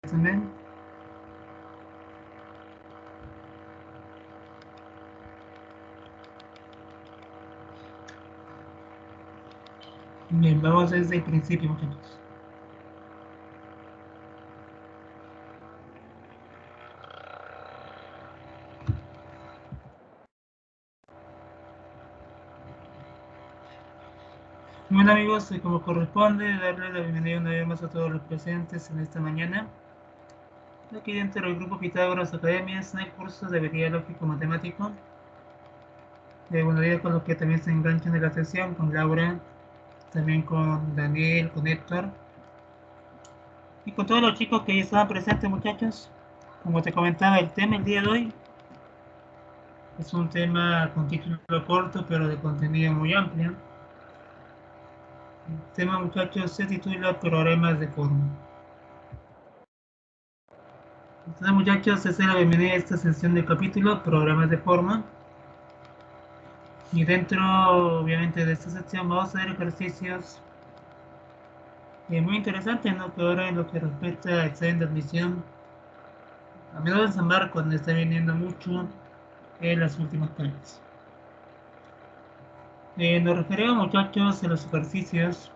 también. Bien, vamos desde el principio, muchachos. Bueno amigos, como corresponde, darle la bienvenida una vez más a todos los presentes en esta mañana. Aquí dentro del grupo Pitágoras Academia es el curso de habilidad lógico-matemático. Buenos días con los que también se enganchan de la sesión, con Laura, también con Daniel, con Héctor. Y con todos los chicos que ya estaban presentes, muchachos. Como te comentaba, el tema el día de hoy es un tema con título corto, pero de contenido muy amplio. El tema, muchachos, se titula Problemas de forma. Entonces, muchachos, les doy la bienvenida a esta sesión del capítulo Programas de forma. Y dentro, obviamente, de esta sección vamos a hacer ejercicios muy interesantes, ¿no? Que ahora en lo que respecta a examen de admisión, a menudo en San Marcos está viniendo mucho en las últimas clases. Nos referimos, muchachos, a los ejercicios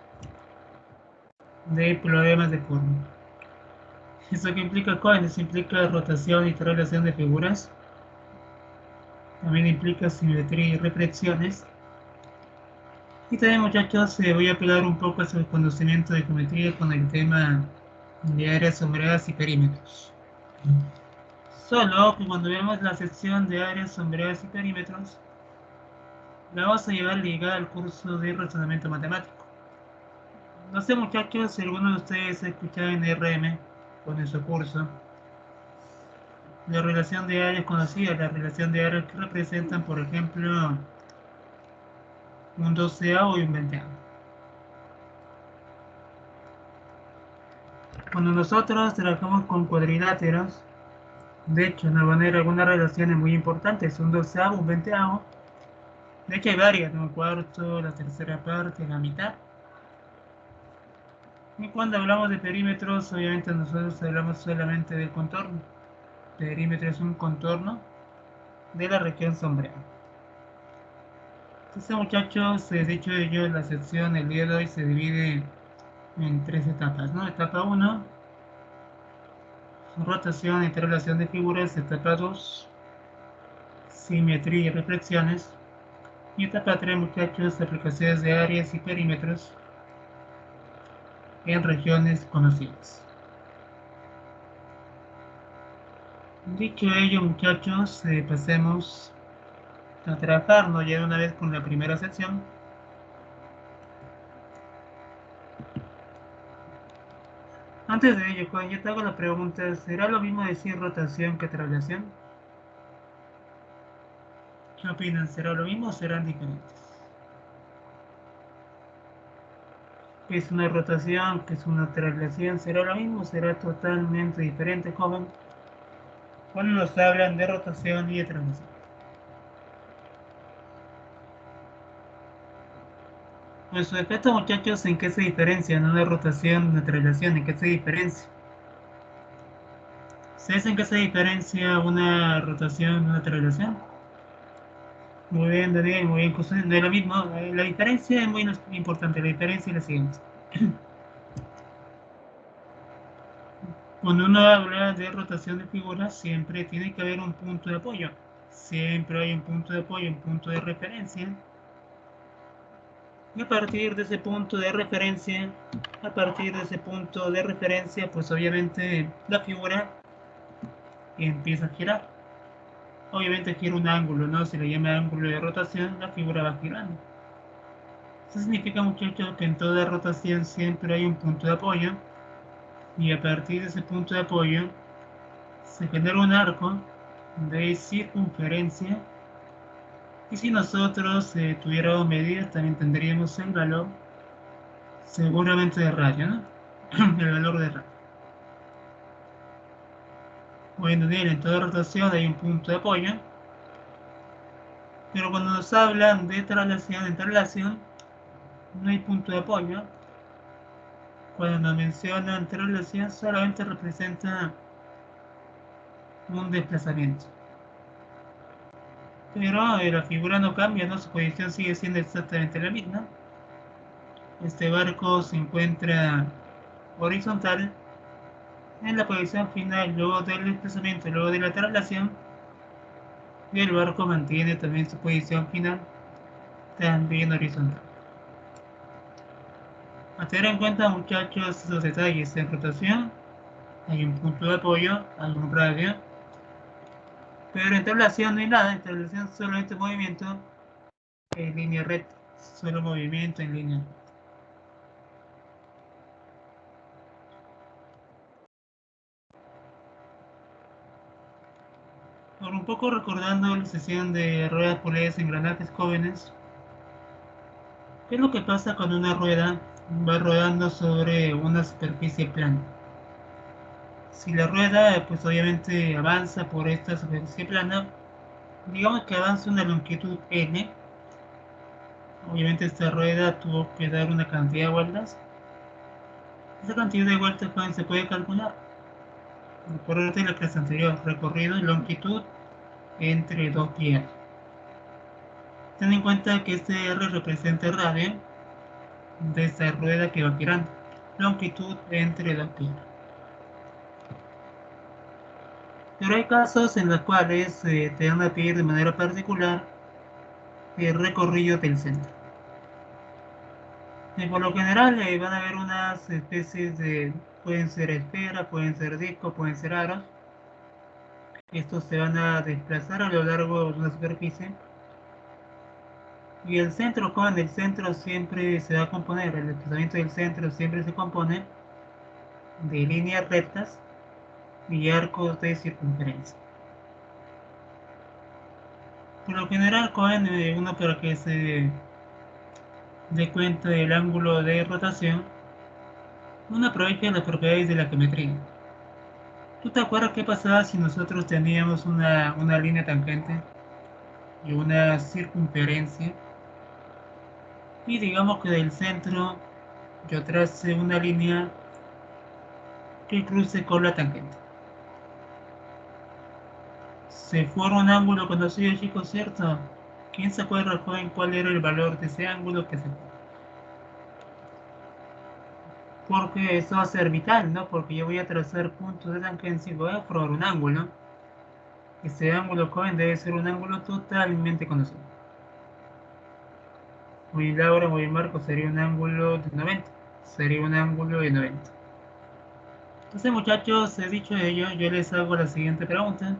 de problemas de forma. ¿Eso qué implica coins? Implica rotación y traslación de figuras. También implica simetría y reflexiones. Y también, muchachos, voy a apelar un poco a su conocimiento de geometría con el tema de áreas sombreadas y perímetros. Solo que cuando veamos la sección de áreas sombreadas y perímetros, la vamos a llevar ligada al curso de razonamiento matemático. No sé, muchachos, si alguno de ustedes ha escuchado en RM con nuestro curso la relación de áreas conocidas, la relación de áreas que representan, por ejemplo, un doceavo y un veinteavo. Cuando nosotros trabajamos con cuadriláteros, de hecho, nos van a ir algunas relaciones muy importantes, un doceavo, un veinteavo. De hecho, hay varias, ¿no? Un cuarto, la tercera parte, la mitad. Y cuando hablamos de perímetros, obviamente nosotros hablamos solamente del contorno. Perímetro es un contorno de la región sombreada. Entonces, muchachos, dicho ello, la sección el día de hoy se divide en tres etapas, ¿no? Etapa 1, rotación y traslación de figuras. Etapa 2, simetría y reflexiones. Y etapa 3, muchachos, aplicaciones de áreas y perímetros en regiones conocidas. Dicho ello, muchachos, pasemos a trabajar, ¿no? Ya de una vez con la primera sección. Antes de ello, Juan, yo te hago la pregunta, ¿será lo mismo decir rotación que traslación? ¿Qué opinan? ¿Será lo mismo o serán diferentes? ¿Qué es una rotación? ¿Qué es una traslación? ¿Será lo mismo o será totalmente diferente, joven? Cuando nos hablan de rotación y de traslación. Pues su efecto, muchachos, ¿en qué se diferencian una rotación y una traslación? ¿En qué se diferencia? ¿Sabes en qué se diferencia una rotación y una traslación? Muy bien, Daniel, muy bien, José. No es lo mismo. La diferencia es muy importante. La diferencia es la siguiente. Cuando uno habla de rotación de figuras, siempre tiene que haber un punto de apoyo. Siempre hay un punto de apoyo, un punto de referencia. Y a partir de ese punto de referencia, pues obviamente la figura empieza a girar. Obviamente gira un ángulo, ¿no? Se le llama ángulo de rotación, la figura va girando. Eso significa, muchachos, que en toda rotación siempre hay un punto de apoyo. Y a partir de ese punto de apoyo se genera un arco de circunferencia. Y si nosotros tuviéramos medidas, también tendríamos el valor, seguramente de radio, ¿no? El valor de radio. Bueno, bien, en toda rotación hay un punto de apoyo, pero cuando nos hablan de traslación, en traslación no hay punto de apoyo. Cuando nos mencionan traslación solamente representa un desplazamiento. Pero la figura no cambia, ¿no? Su posición sigue siendo exactamente la misma. Este barco se encuentra horizontal en la posición final luego del desplazamiento, luego de la traslación. Y el barco mantiene también su posición final también horizontal. A tener en cuenta, muchachos, esos detalles. En rotación hay un punto de apoyo, hay un radio, pero en traslación no hay nada. En traslación solamente movimiento en línea recta, solo movimiento en línea recta. Ahora, un poco recordando la sesión de ruedas polidas en engranajes jóvenes, ¿qué es lo que pasa cuando una rueda va rodando sobre una superficie plana? Si la rueda, pues obviamente avanza por esta superficie plana, digamos que avanza una longitud n, obviamente esta rueda tuvo que dar una cantidad de vueltas. Esa cantidad de vueltas se puede calcular. Recordate la clase anterior, recorrido y longitud entre dos pies. Ten en cuenta que este R representa el radio de esta rueda que va girando, longitud entre dos pies. Pero hay casos en los cuales te van a pedir de manera particular el recorrido del centro. Y por lo general van a haber unas especies de, pueden ser esferas, pueden ser discos, pueden ser aros. Estos se van a desplazar a lo largo de una superficie. Y el centro, con el centro siempre se va a componer, el desplazamiento del centro siempre se compone de líneas rectas y arcos de circunferencia. Por lo general, Cohen, uno para que se dé cuenta del ángulo de rotación, uno aprovecha las propiedades de la geometría. ¿Tú te acuerdas qué pasaba si nosotros teníamos una línea tangente y una circunferencia? Y digamos que del centro yo trace una línea que cruce con la tangente. Se forma un ángulo conocido, chicos, ¿cierto? ¿Quién se acuerda, joven, cuál era el valor de ese ángulo que se forma? Porque eso va a ser vital, ¿no? Porque yo voy a trazar puntos de tangencia y voy a formar un ángulo. Ese ángulo, joven, debe ser un ángulo totalmente conocido. Muy Laura, muy Marco, sería un ángulo de 90. Sería un ángulo de 90. Entonces, muchachos, he dicho ello, yo les hago la siguiente pregunta.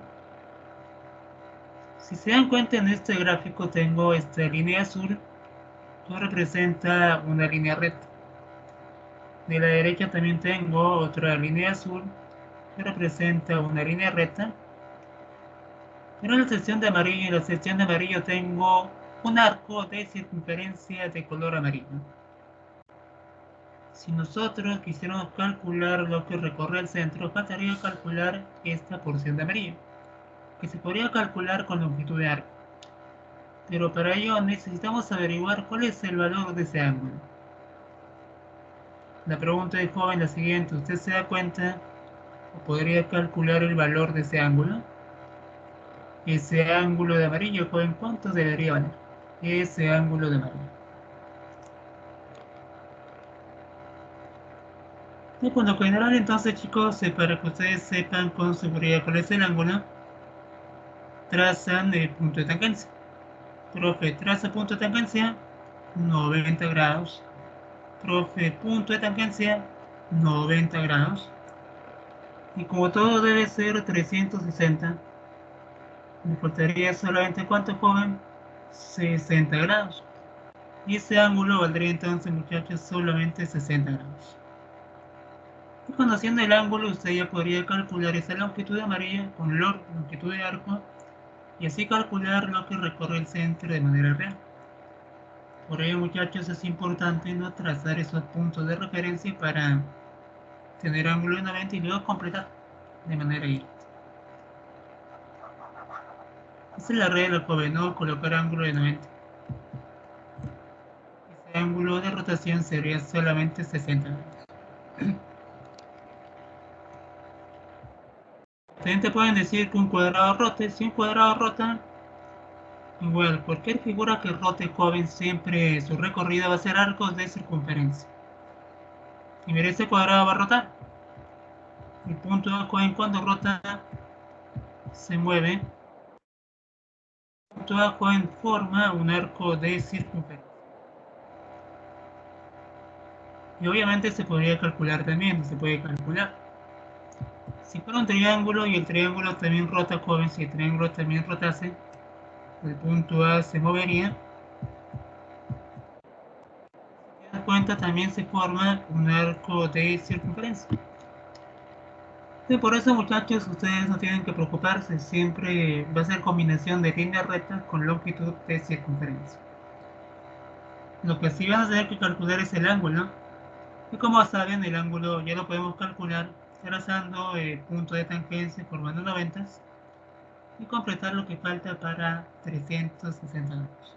Si se dan cuenta, en este gráfico tengo esta línea azul que representa una línea recta. De la derecha también tengo otra línea azul que representa una línea recta. Pero en la sección de amarillo, en la sección de amarillo tengo un arco de circunferencia de color amarillo. Si nosotros quisiéramos calcular lo que recorre el centro, faltaría calcular esta porción de amarillo, que se podría calcular con longitud de arco. Pero para ello necesitamos averiguar cuál es el valor de ese ángulo. La pregunta del joven es la siguiente: ¿usted se da cuenta o podría calcular el valor de ese ángulo? Ese ángulo de amarillo, joven, ¿cuánto debería valer? Ese ángulo de amarillo. Y por lo general, entonces, chicos, para que ustedes sepan con seguridad cuál es el ángulo, trazan el punto de tangencia. Profe, traza punto de tangencia, 90 grados. Profe, punto de tangencia, 90 grados. Y como todo debe ser 360, me faltaría solamente, ¿cuánto, joven? 60 grados. Y ese ángulo valdría entonces, muchachos, solamente 60 grados. Y conociendo el ángulo, usted ya podría calcular esa longitud de amarilla con longitud de arco y así calcular lo que recorre el centro de manera real. Por ello, muchachos, es importante no trazar esos puntos de referencia para tener ángulo de 90 y luego completar de manera directa. Esa es la regla, joven, no colocar ángulo de 90. Ese ángulo de rotación sería solamente 60 grados. También te pueden decir que un cuadrado rote. Si un cuadrado rota, igual, cualquier figura que rote joven siempre su recorrido va a ser arcos de circunferencia. Y mira, ese cuadrado va a rotar. El punto A joven cuando rota se mueve. El punto A joven forma un arco de circunferencia. Y obviamente se podría calcular también, se puede calcular. Si fuera un triángulo y el triángulo también rota joven, si el triángulo también rotase, el punto A se movería. Si te das cuenta, también se forma un arco de circunferencia. Y por eso, muchachos, ustedes no tienen que preocuparse, siempre va a ser combinación de líneas rectas con longitud de circunferencia. Lo que sí van a tener que calcular es el ángulo. Y como saben, el ángulo ya lo podemos calcular trazando el punto de tangencia formando 90 y completar lo que falta para 360 grados.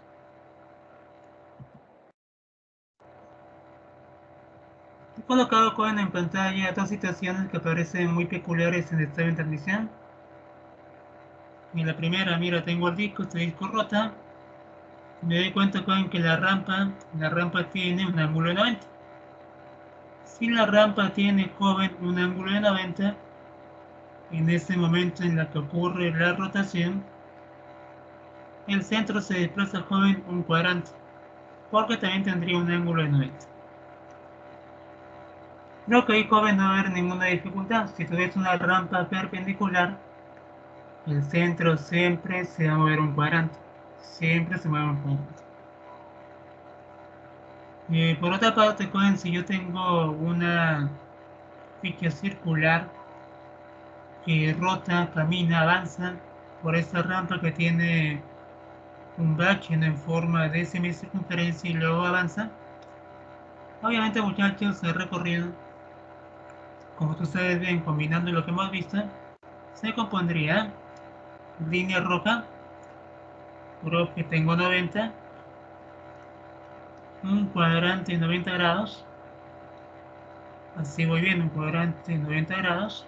He colocado en pantalla dos situaciones que parecen muy peculiares en esta transmisión. En la primera, mira, tengo el disco, este disco rota. Me doy cuenta que la rampa tiene un ángulo de 90. Si la rampa tiene, joven, un ángulo de 90, en ese momento en la que ocurre la rotación, el centro se desplaza, joven, un cuadrante, porque también tendría un ángulo de 90. Creo que ahí, joven, no va a haber ninguna dificultad. Si tuviese una rampa perpendicular, el centro siempre se va a mover un cuadrante. Siempre se mueve un cuadrante. Por otra parte, joven, si yo tengo una ficha circular que rota, camina, avanza por esta rampa que tiene un bache en forma de semicircunferencia y luego avanza. Obviamente, muchachos, el recorrido, como ustedes ven, combinando lo que hemos visto, se compondría línea roja, que tengo 90, un cuadrante 90 grados, así voy bien, un cuadrante 90 grados.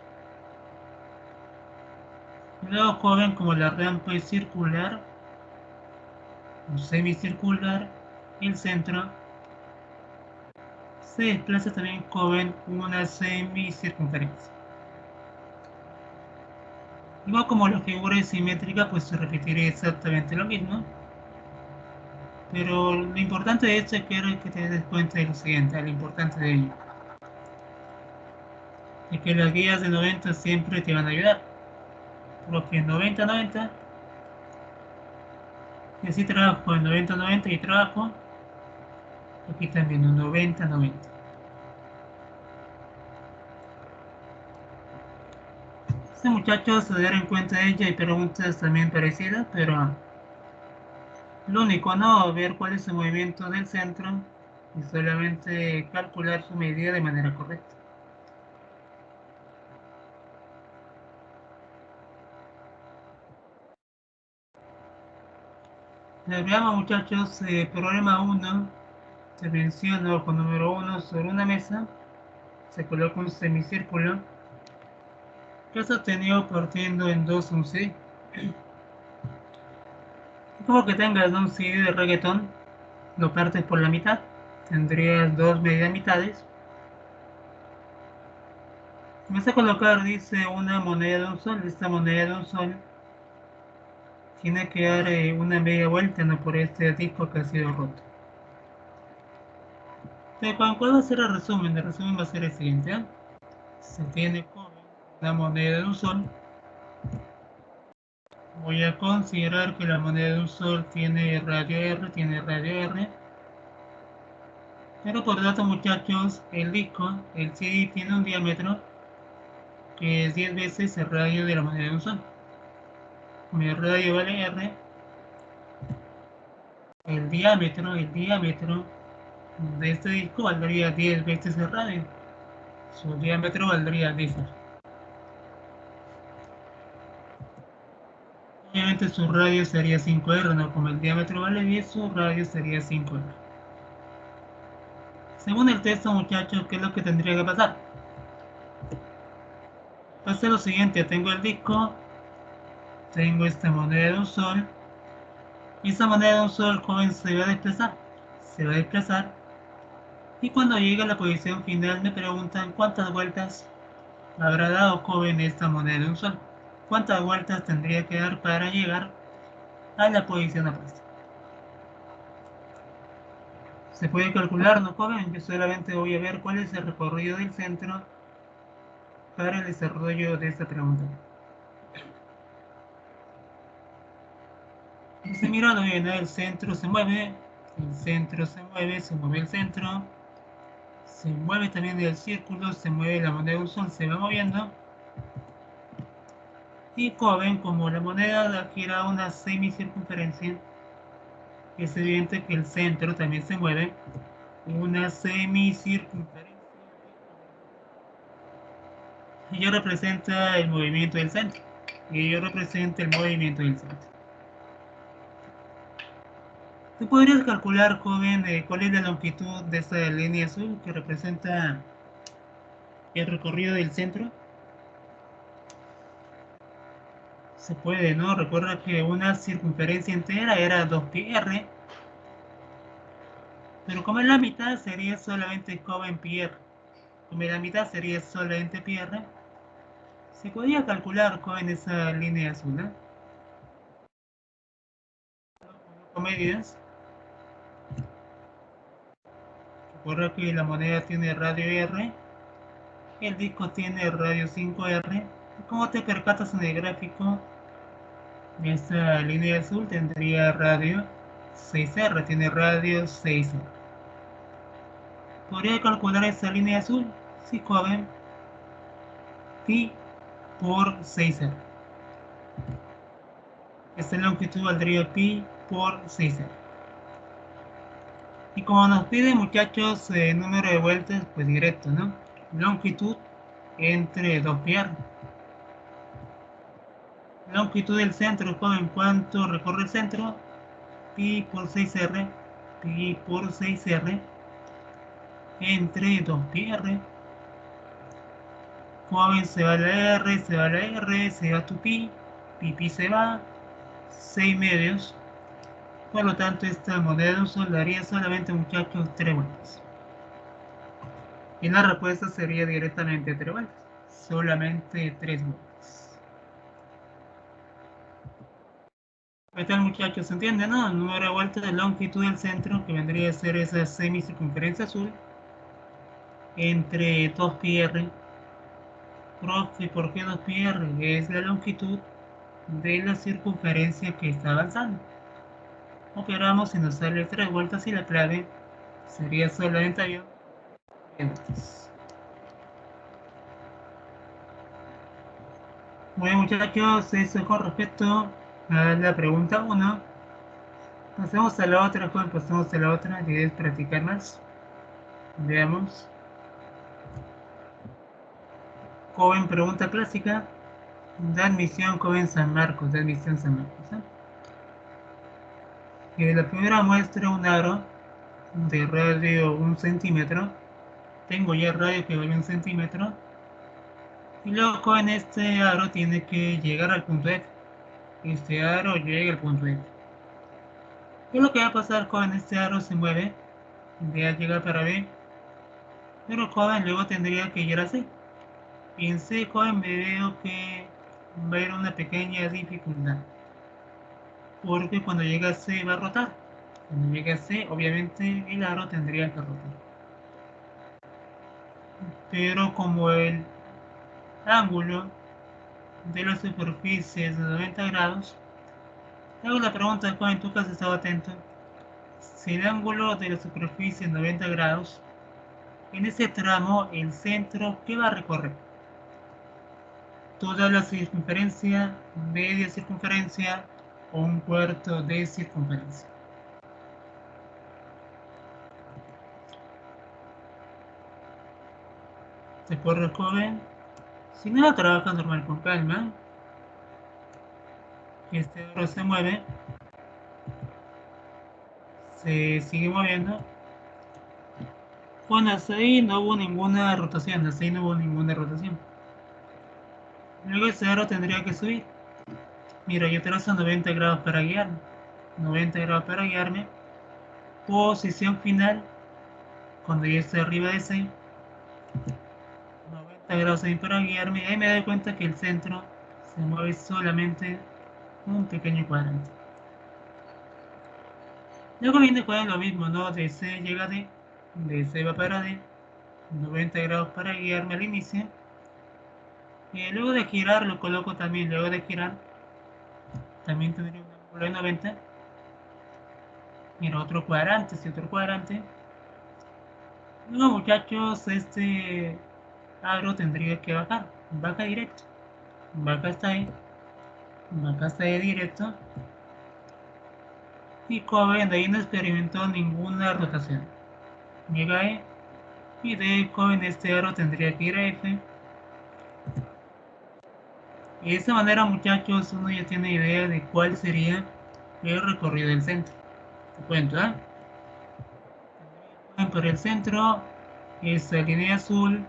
Luego, joven, como la rampa es circular, un semicircular, el centro se desplaza también, joven, una semicircunferencia. Igual como la figura es simétrica, pues se repetiría exactamente lo mismo. Pero lo importante de esto es que te des cuenta de lo siguiente, lo importante de ello. Es que las guías de 90 siempre te van a ayudar. Porque 90-90, y así trabajo en 90-90 y trabajo aquí también un 90-90. Este muchacho se dará en cuenta de ella y preguntas también parecidas, pero lo único, no ver cuál es el movimiento del centro y solamente calcular su medida de manera correcta. Veamos, muchachos, problema 1. Se menciona con número 1 sobre una mesa. Se coloca un semicírculo que es sostenido partiendo en dos un CD. Como que tengas un CD de reggaetón, lo partes por la mitad. Tendrías dos medias mitades. Vas a colocar, dice, una moneda de un sol. Esta moneda de un sol tiene que dar una media vuelta, no por este disco que ha sido roto. ¿Cuál va a ser el resumen? El resumen va a ser el siguiente. Se tiene como una moneda de un sol. Voy a considerar que la moneda de un sol tiene radio R. Pero por dato, muchachos, el disco, el CD, tiene un diámetro que es 10 veces el radio de la moneda de un sol. Mi radio vale R. El diámetro de este disco valdría 10 veces el radio. Su diámetro valdría 10. Obviamente su radio sería 5R, ¿no? Como el diámetro vale 10, su radio sería 5R. Según el texto, muchachos, ¿qué es lo que tendría que pasar? hacer lo siguiente, tengo el disco, tengo esta moneda de un sol, y esa moneda de un sol, joven, se va a desplazar, y cuando llegue a la posición final me preguntan cuántas vueltas habrá dado joven esta moneda de un sol, cuántas vueltas tendría que dar para llegar a la posición opuesta. Se puede calcular, ¿no, joven? Yo solamente voy a ver cuál es el recorrido del centro para el desarrollo de esta pregunta. Se mira bien, el centro se mueve, se mueve el centro, se mueve también el círculo, se mueve la moneda de un sol, se va moviendo. Y joven, como la moneda gira una semicircunferencia, es evidente que el centro también se mueve una semicircunferencia. Y ello representa el movimiento del centro. Y ello representa el movimiento del centro. ¿Tú podrías calcular, joven, cuál es la longitud de esta línea azul que representa el recorrido del centro? Se puede, ¿no? Recuerda que una circunferencia entera era 2πr, pero como en la mitad sería solamente joven πr, como en la mitad sería solamente πr, se podría calcular joven esa línea azul, ¿no? Con medidas. Recuerda que la moneda tiene radio R, el disco tiene radio 5R, y como te percatas en el gráfico, esta línea azul tendría radio 6R, tiene radio 6R. Podría calcular esta línea azul si joven pi por 6R. Esta longitud valdría pi por 6R. Y como nos pide, muchachos, número de vueltas, pues directo, ¿no? Longitud entre 2πr. Longitud del centro, joven, ¿cuánto recorre el centro? Pi por 6R, pi por 6R, entre 2πr. Joven, se va la R, se va la R, se va tu pi, pi se va, 6 medios. Por lo tanto, esta moneda de un sol daría solamente, muchachos, 3 vueltas. Y la respuesta sería directamente 3 vueltas. Solamente 3 vueltas. ¿Qué tal, muchachos? ¿Se entiende, no? El número de vueltas de longitud del centro, que vendría a ser esa semicircunferencia azul, entre 2πr. Profe, ¿por qué 2πr? Es la longitud de la circunferencia que está avanzando. Operamos y nos sale 3 vueltas y la clave sería solamente avión. Bueno, muchachos, eso con respecto a la pregunta 1. Pasemos a la otra, joven, pasemos a la otra, ¿quieres practicar más? Veamos. Joven, pregunta clásica. De admisión, joven San Marcos, de admisión San Marcos. La primera muestra un aro de radio 1 centímetro. Tengo ya radio que vale 1 centímetro. Y luego en este aro tiene que llegar al punto F. Este aro llega al punto F. ¿Qué es lo que va a pasar cuando este aro se mueve? De A llega para B. Pero joven luego tendría que ir a C. Y en C, joven, me veo que va a haber una pequeña dificultad. Porque cuando llega a C va a rotar. Cuando llega a C, obviamente el aro tendría que rotar. Pero como el ángulo de la superficie es de 90 grados, te hago la pregunta, joven, tú que has estado atento. Si el ángulo de la superficie es 90 grados, en ese tramo el centro, ¿qué va a recorrer? Toda la circunferencia, media circunferencia o un cuarto de circunferencia. Se corre, joven. Si no, trabaja normal con calma. Este aro se mueve. Se sigue moviendo. Bueno, hasta ahí no hubo ninguna rotación. Hasta ahí no hubo ninguna rotación. Luego ese aro tendría que subir. Mira, yo trazo 90 grados para guiarme. 90 grados para guiarme. Posición final, cuando yo esté arriba de ese 90 grados ahí para guiarme, ahí me doy cuenta que el centro se mueve solamente un pequeño cuadrante. Luego viene pues lo mismo, ¿no? De C llega D, de C va para D, 90 grados para guiarme al inicio. Y luego de girar lo coloco también, luego de girar también tendría un ángulo de 90. Mira, otro cuadrante, sí, otro cuadrante. Luego muchachos, este aro tendría que bajar, baja directo, baja hasta ahí directo. Y como ven, de ahí no experimentó ninguna rotación. Llega E y de en este aro tendría que ir a F. Y de esta manera muchachos uno ya tiene idea de cuál sería el recorrido del centro. Te cuento, ¿eh? Por el centro, esta línea azul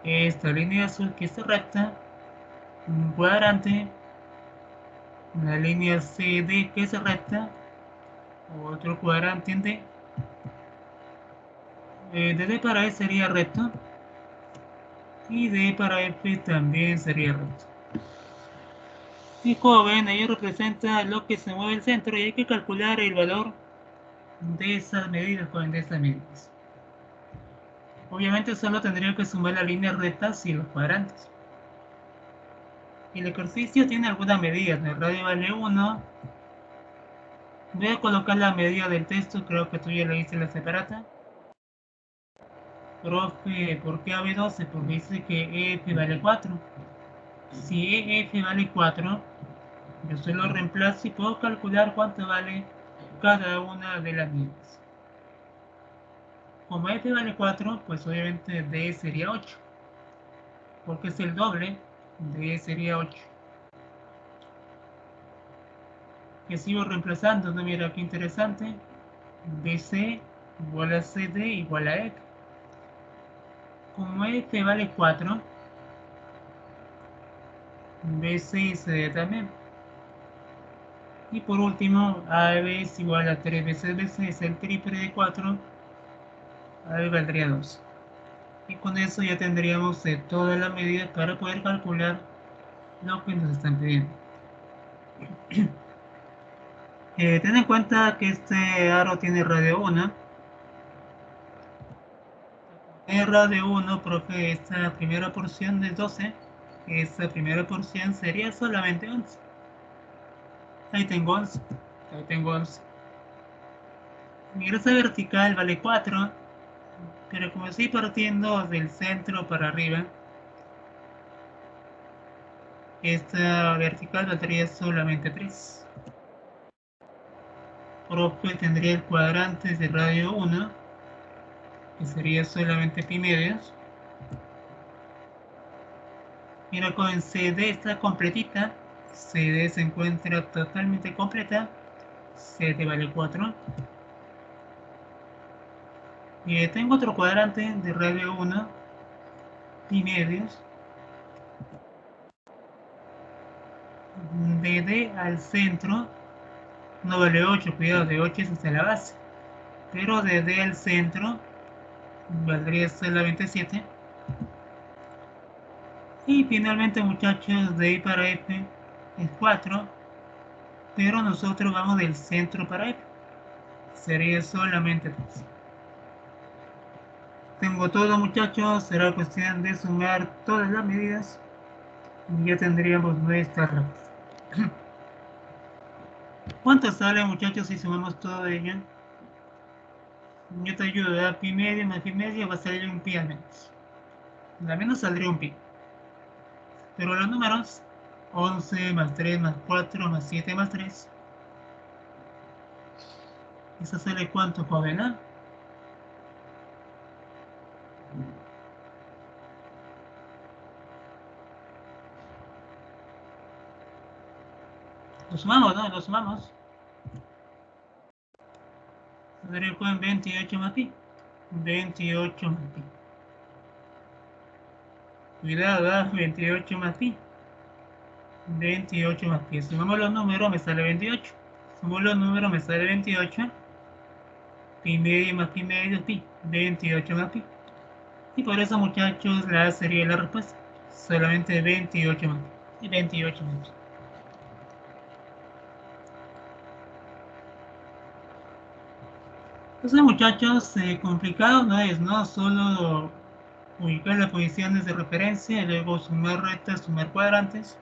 que es recta, un cuadrante, una línea CD que es recta, otro cuadrante en D. De D para E sería recto y D para F también sería recto. Y como ven, ahí representa lo que se mueve el centro y hay que calcular el valor de esas medidas, de esas medidas. Obviamente solo tendría que sumar las líneas rectas y los cuadrantes. El ejercicio tiene algunas medidas, el radio vale 1. Voy a colocar la medida del texto, creo que tú ya le hice la separata. Profe, ¿por qué AB12? Porque dice que EF vale 4. Si EF vale 4, yo solo reemplazo y puedo calcular cuánto vale cada una de las medidas. Como F vale 4, pues obviamente D sería 8. Porque es el doble, D sería 8. Que sigo reemplazando, ¿no? Mira qué interesante. BC igual a CD igual a F. Como F vale 4, BC y CD también. Y por último, AB es igual a 3 veces BC, es el triple de 4. AB valdría 2. Y con eso ya tendríamos todas las medidas para poder calcular lo que nos están pidiendo. Ten en cuenta que este aro tiene radio 1. En radio 1, profe, esta primera porción de 12. Esta primera porción sería solamente 11. Ahí tengo 11. Ahí tengo 11. Mi grasa vertical vale 4. Pero como estoy partiendo del centro para arriba, esta vertical valdría solamente 3. Profe, tendría el cuadrante de radio 1, que sería solamente pi medios. Mira, con CD está completita. CD se encuentra totalmente completa. CD vale 4. Y tengo otro cuadrante de radio 1, pi medios. De D al centro no vale 8, cuidado, de 8 es hasta la base. Pero de D al centro valdría solamente 7. Y finalmente muchachos, de I para F es 4, pero nosotros vamos del centro para F, sería solamente 3. Tengo todo muchachos, será cuestión de sumar todas las medidas y ya tendríamos nuestra respuesta. ¿Cuánto sale muchachos si sumamos todo ello? Yo te ayudo, a pi medio más pi medio va a salir un pi al menos. Al menos saldría un pi. Pero los números 11 más 3 más 4 más 7 más 3. ¿Eso sale cuánto, joven? Lo sumamos, ¿no? Lo sumamos. Saldría con 28 más pi. 28 más pi. Cuidado, 28 más pi. 28 más pi. Sumamos los números, me sale 28. Sumo los números, me sale 28. Pi medio más pi medio, pi. 28 más pi. Y por eso, muchachos, la A sería la respuesta. Solamente 28 más pi. Y 28 más pi. Entonces, muchachos, complicado no es, ¿no? Solo ubicar las posiciones de referencia y luego sumar rectas, sumar cuadrantes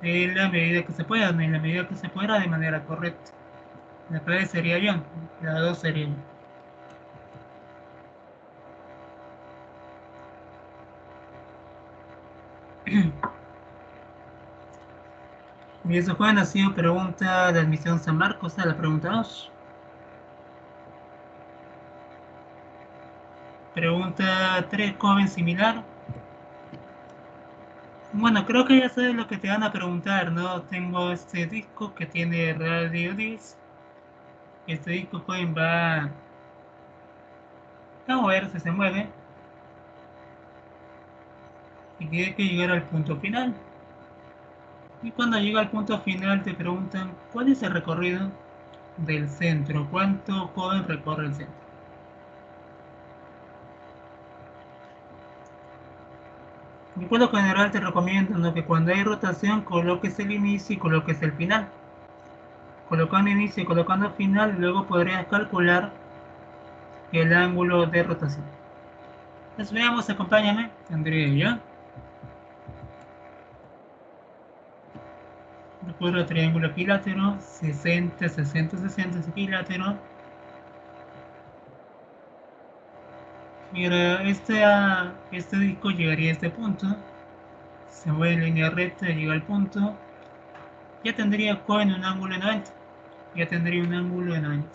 en la medida que se pueda, en la medida que se pueda de manera correcta. La clave sería bien, la 2 sería bien. Y eso fue, ha sido pregunta de admisión San Marcos, a la pregunta 2. Pregunta 3, joven similar. Bueno, creo que ya sabes lo que te van a preguntar, ¿no? Tengo este disco que tiene radio disc. Este disco joven va a moverse, se mueve. Y tiene que llegar al punto final. Y cuando llega al punto final te preguntan, ¿cuál es el recorrido del centro? ¿Cuánto joven recorre el centro? Y por lo general te recomiendo, ¿no?, que cuando hay rotación coloques el inicio y coloques el final. Colocando inicio y colocando final, luego podrías calcular el ángulo de rotación. Entonces veamos, acompáñame, tendría yo. Recuerdo el triángulo equilátero, 60, 60, 60 es equilátero. Mira, este disco llegaría a este punto. Se mueve en línea recta, llega al punto. Ya tendría joven un ángulo de 90. Ya tendría un ángulo de 90.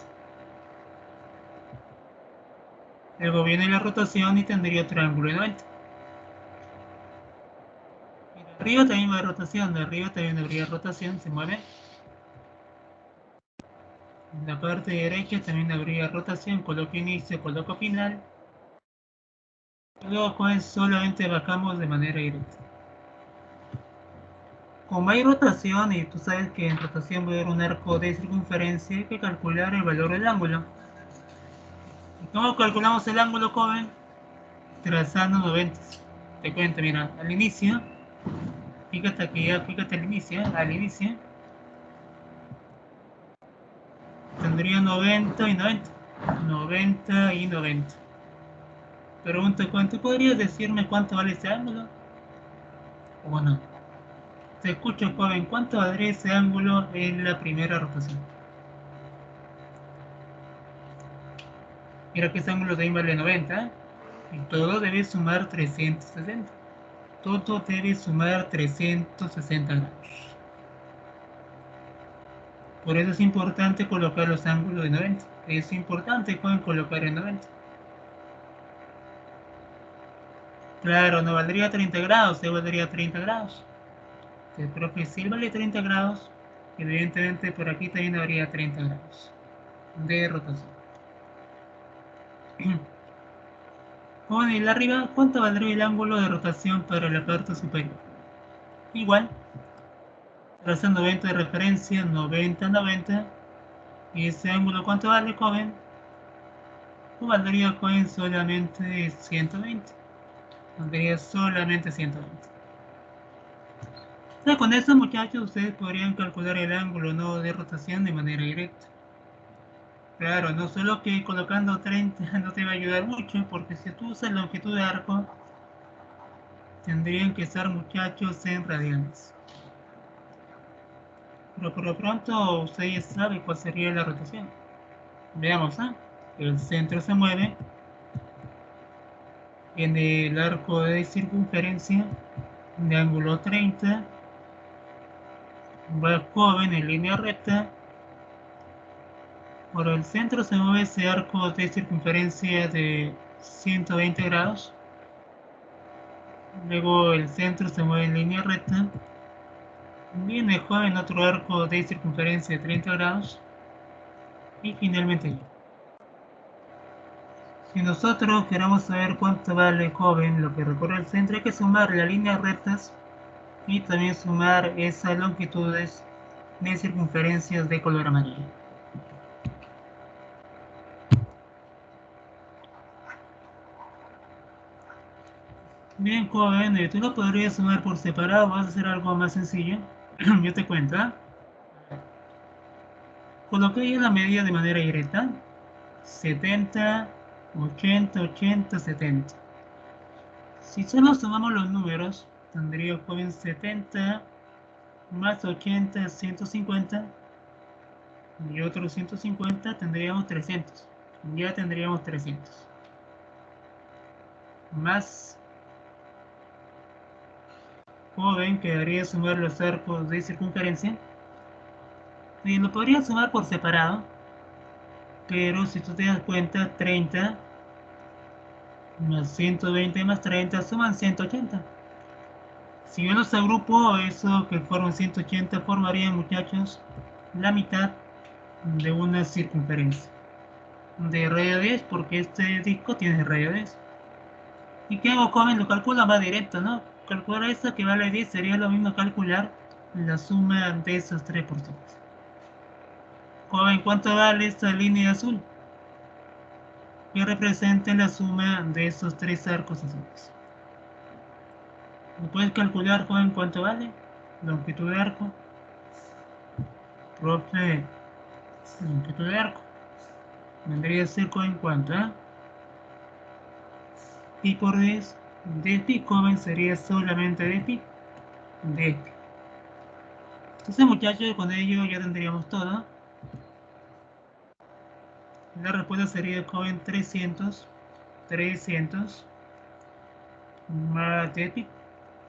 Luego viene la rotación y tendría otro ángulo de 90. Mira, arriba también va rotación, de arriba también habría rotación, se mueve. En la parte derecha también habría rotación, coloco inicio, coloco final. Luego pues solamente bajamos de manera directa. Como hay rotación y tú sabes que en rotación va a haber un arco de circunferencia, hay que calcular el valor del ángulo. ¿Y cómo calculamos el ángulo, joven? Trazando 90. Te cuento, mira, al inicio, fíjate aquí, ya, fíjate al inicio, tendría 90 y 90. 90 y 90. Pregunto, ¿cuánto podrías decirme cuánto vale ese ángulo? ¿O no? Te escucho, joven, ¿cuánto valdría ese ángulo en la primera rotación? Mira que ese ángulo también vale 90, y todo debe sumar 360. Todo debe sumar 360 grados. Por eso es importante colocar los ángulos de 90. Es importante, joven, colocar en 90. Claro, no valdría 30 grados, se valdría 30 grados. El profe sí vale 30 grados. Evidentemente por aquí también habría 30 grados de rotación. Con el arriba, ¿cuánto valdría el ángulo de rotación para la parte superior? Igual, traza 90 de referencia, 90, 90. ¿Y ese ángulo cuánto vale, joven? O valdría, joven, solamente 120. Valdría solamente 120. O sea, con eso, muchachos, ustedes podrían calcular el ángulo, ¿no?, de rotación de manera directa. Claro, no solo que colocando 30 no te va a ayudar mucho, porque si tú usas longitud de arco, tendrían que estar, muchachos, en radianes. Pero por lo pronto usted ya sabe cuál sería la rotación. Veamos, ¿eh? El centro se mueve en el arco de circunferencia de ángulo 30, va joven en línea recta. Por el centro se mueve ese arco de circunferencia de 120 grados. Luego el centro se mueve en línea recta. Viene joven otro arco de circunferencia de 30 grados. Y finalmente yo. Si nosotros queremos saber cuánto vale joven lo que recorre el centro, hay que sumar las líneas rectas y también sumar esas longitudes de circunferencias de color amarillo. Bien, joven, tú lo podrías sumar por separado, vas a hacer algo más sencillo. Yo te cuento, ¿eh? Coloqué ya la medida de manera directa. 70, 80, 80, 70. Si solo sumamos los números, tendría joven 70 más 80, 150 y otros 150, tendríamos 300. Ya tendríamos 300. Más joven quedaría sumar los arcos de circunferencia. Y lo podría sumar por separado, pero si tú te das cuenta, 30 más 120 más 30 suman 180. Si yo los agrupo, eso que forman 180 formarían, muchachos, la mitad de una circunferencia de radio 10, porque este disco tiene radio 10. ¿Y qué hago, joven? Lo calculo más directo, ¿no? Calcular eso que vale 10 sería lo mismo calcular la suma de esos tres porcentajes. Joven, ¿cuánto vale esta línea azul? Que representa la suma de esos tres arcos azules. ¿Lo puedes calcular, joven, cuánto vale? Longitud de arco. Profe, longitud de arco. Vendría a ser, joven, ¿cuánto? Pi por 10. De pi, joven, sería solamente de pi. De pi. Entonces, muchachos, con ello ya tendríamos todo. La respuesta sería, joven, 300 más de pi.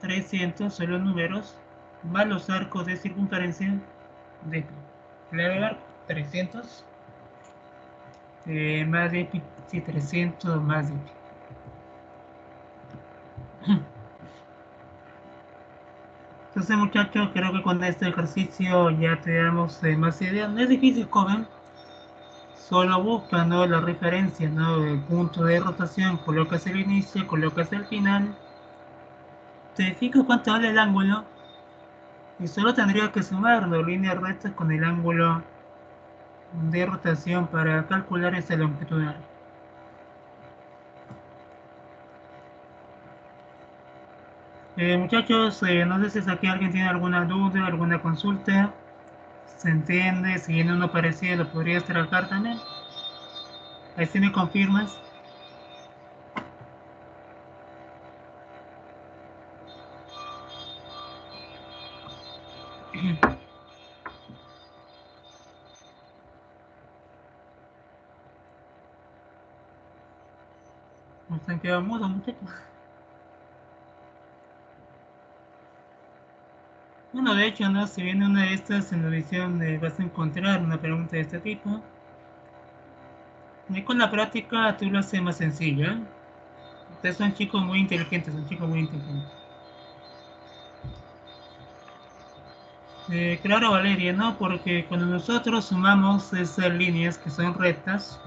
300 son los números más los arcos de circunferencia de pi. Le arco 300 más de pi. Sí, 300 más de pi. Entonces, muchachos, creo que con este ejercicio ya te damos más ideas. No es difícil, joven. Solo busca, ¿no?, la referencia, ¿no?, el punto de rotación, colocas el inicio, colocas el final, te fijas cuánto vale el ángulo y solo tendría que sumar las líneas rectas con el ángulo de rotación para calcular esa longitud. Muchachos, no sé si aquí alguien tiene alguna duda, alguna consulta. ¿Se entiende? Si viene uno parecido, lo podrías trabajar también. Ahí sí me confirmas. Nos han quedado mudos, muchachos. Bueno, de hecho, ¿no? Si viene una de estas en la edición, vas a encontrar una pregunta de este tipo. Y con la práctica tú lo haces más sencillo, ¿eh? Ustedes son chicos muy inteligentes, son chicos muy inteligentes. Claro, Valeria, ¿no? Porque cuando nosotros sumamos esas líneas que son rectas,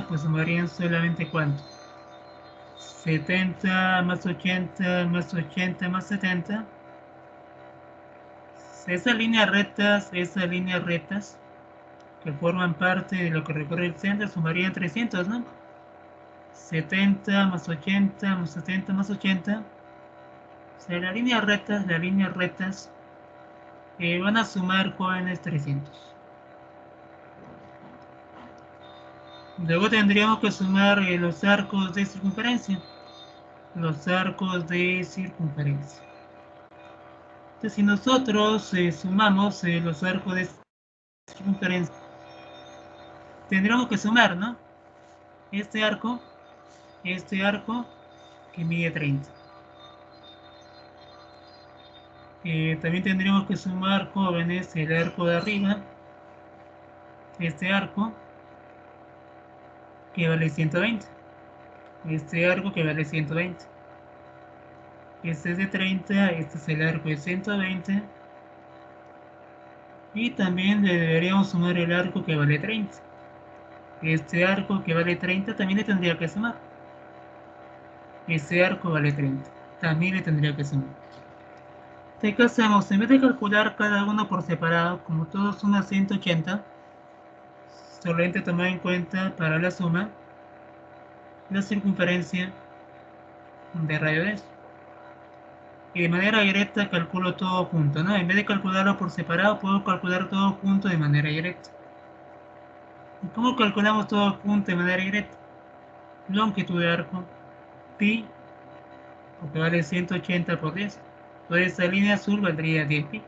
pues sumarían solamente ¿cuánto? 70 más 80 más 80 más 70. Esas líneas rectas que forman parte de lo que recorre el centro sumarían 300, ¿no? 70 más 80 más 70 más 80. O sea, las líneas rectas van a sumar, jóvenes, 300. Luego tendríamos que sumar los arcos de circunferencia. Los arcos de circunferencia. Entonces, si nosotros sumamos los arcos de circunferencia, tendríamos que sumar, ¿no? Este arco que mide 30. También tendríamos que sumar, jóvenes, el arco de arriba, este arco que vale 120. Este arco que vale 120. Este es de 30, este es el arco de 120. Y también le deberíamos sumar el arco que vale 30. Este arco que vale 30 también le tendría que sumar. Este arco vale 30. también le tendría que sumar. Entonces, ¿qué hacemos? En vez de calcular cada uno por separado, como todo suma 180, solamente tomar en cuenta para la suma la circunferencia de radio de eso. Y de manera directa calculo todo junto, ¿no? En vez de calcularlo por separado, puedo calcular todo junto de manera directa. ¿Y cómo calculamos todo junto de manera directa? Longitud de arco, pi, porque vale 180 por 10. Entonces esa línea azul valdría 10 pi.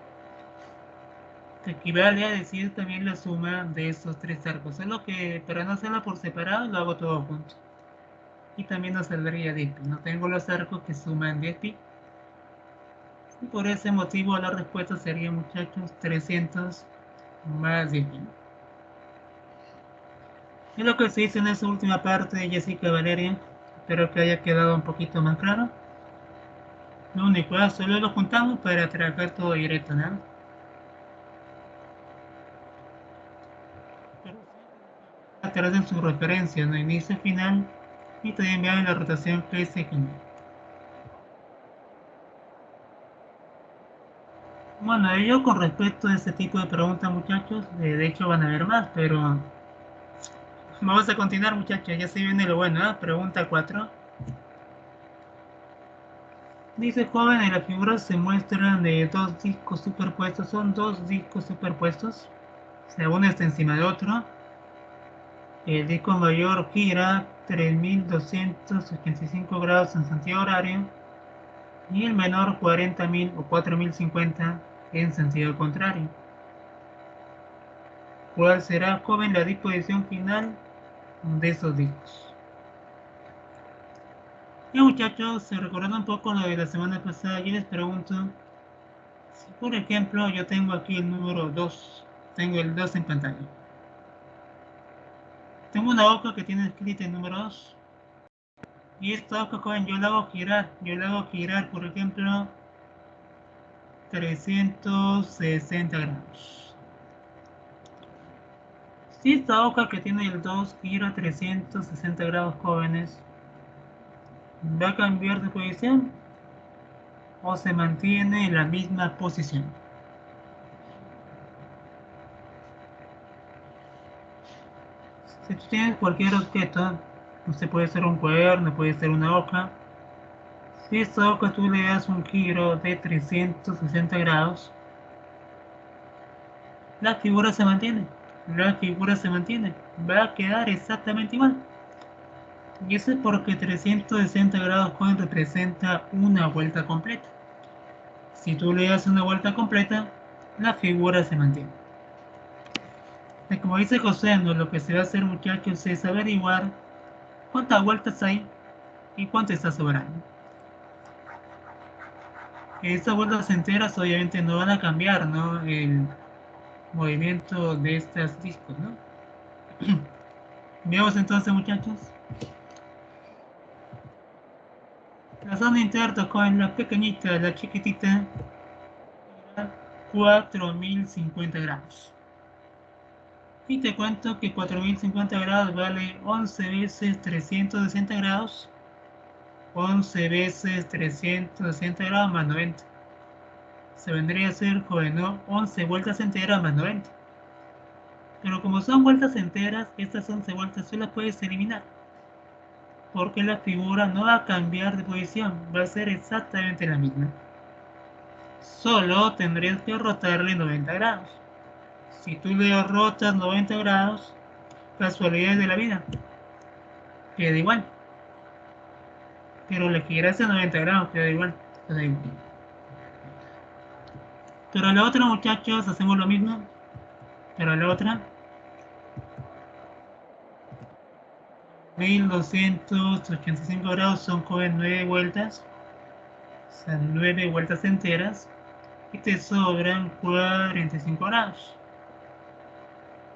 Que equivale a decir también la suma de estos tres arcos. Solo que para no hacerlo por separado, lo hago todo junto. Y también nos saldría 10 pi. No tengo los arcos que suman 10 pi. Y por ese motivo la respuesta sería, muchachos, 300 más 10 pi. Es lo que se dice en esa última parte de Jessica Valeria. Espero que haya quedado un poquito más claro. Lo único, solo lo juntamos para trabajar todo directo, ¿no? Pero atrás en su referencia, ¿no? Inicio, final, y también vean la rotación que se genera. Bueno, ello con respecto a este tipo de preguntas, muchachos, de hecho van a haber más, pero vamos a continuar, muchachos, ya se viene lo bueno, ¿eh? Pregunta 4. Dice, joven, en la figura se muestran de dos discos superpuestos, son dos discos superpuestos, o sea, uno está encima de otro. El disco mayor gira 3285 grados en sentido horario y el menor 40.000 o 4050 en sentido contrario. ¿Cuál será, joven, la disposición final de esos discos? Y muchachos, se recuerdan un poco lo de la semana pasada, yo les pregunto, si por ejemplo yo tengo aquí el número 2, tengo el 2 en pantalla. Tengo una hoja que tiene escrito el número 2. Y esta hoja, joven, yo la hago girar, por ejemplo, 360 grados. Si esta hoja que tiene el 2 gira 360 grados, jóvenes, ¿va a cambiar de posición o se mantiene en la misma posición? Si tú tienes cualquier objeto, usted puede ser un cuaderno, puede ser una hoja. Si esta hoja tú le das un giro de 360 grados, la figura se mantiene. La figura se mantiene. Va a quedar exactamente igual. Y eso es porque 360 grados joven representa una vuelta completa. Si tú le das una vuelta completa, la figura se mantiene. Y como dice José, ¿no? Lo que se va a hacer, muchachos, es averiguar cuántas vueltas hay y cuánto está sobrando. Estas vueltas enteras obviamente no van a cambiar, ¿no? El movimiento de estos discos, ¿no? Veamos entonces, muchachos. La zona interna con la pequeñita, la chiquitita, 4050 grados. Y te cuento que 4050 grados vale 11 veces 360 grados. 11 veces 360 grados más 90. Se vendría a ser, joven, ¿no? 11 vueltas enteras más 90. Pero como son vueltas enteras, estas 11 vueltas tú las puedes eliminar. Porque la figura no va a cambiar de posición, va a ser exactamente la misma. Solo tendrías que rotarle 90 grados. Si tú le rotas 90 grados, casualidades de la vida, queda igual. Pero le giras a 90 grados, queda igual. Queda igual. Pero a la otra, muchachos, hacemos lo mismo. Pero a la otra, 1285 grados son, joven, 9 vueltas. O sea, 9 vueltas enteras. Y te sobran 45 grados.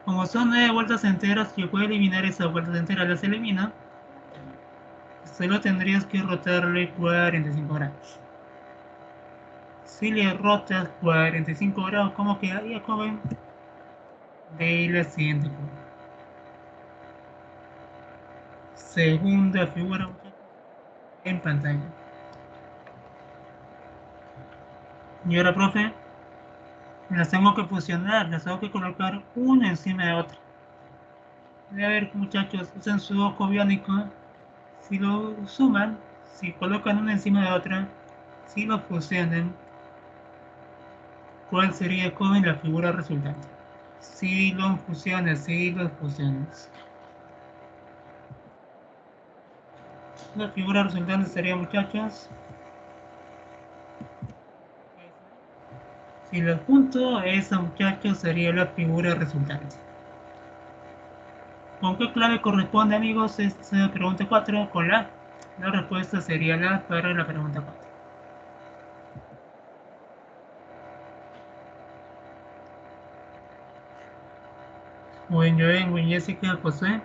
Como son 9 vueltas enteras, yo puedo eliminar esas vueltas enteras, las elimino. Solo tendrías que rotarle 45 grados. Si le rotas 45 grados, ¿cómo quedaría, joven? De la siguiente forma. Segunda figura en pantalla. Y ahora, profe, las tengo que fusionar, las tengo que colocar una encima de otra. A ver, muchachos, usen su ojo biónico. Si lo suman, si colocan una encima de otra, si lo fusionan, ¿cuál sería con la figura resultante? Si lo fusionas, si lo fusionas. La figura resultante sería, muchachos, si lo junto, esa, muchachos, sería la figura resultante. ¿Con qué clave corresponde, amigos, esta pregunta 4? Con la. La respuesta sería la para la pregunta 4. Muy bien, muy Jessica, José.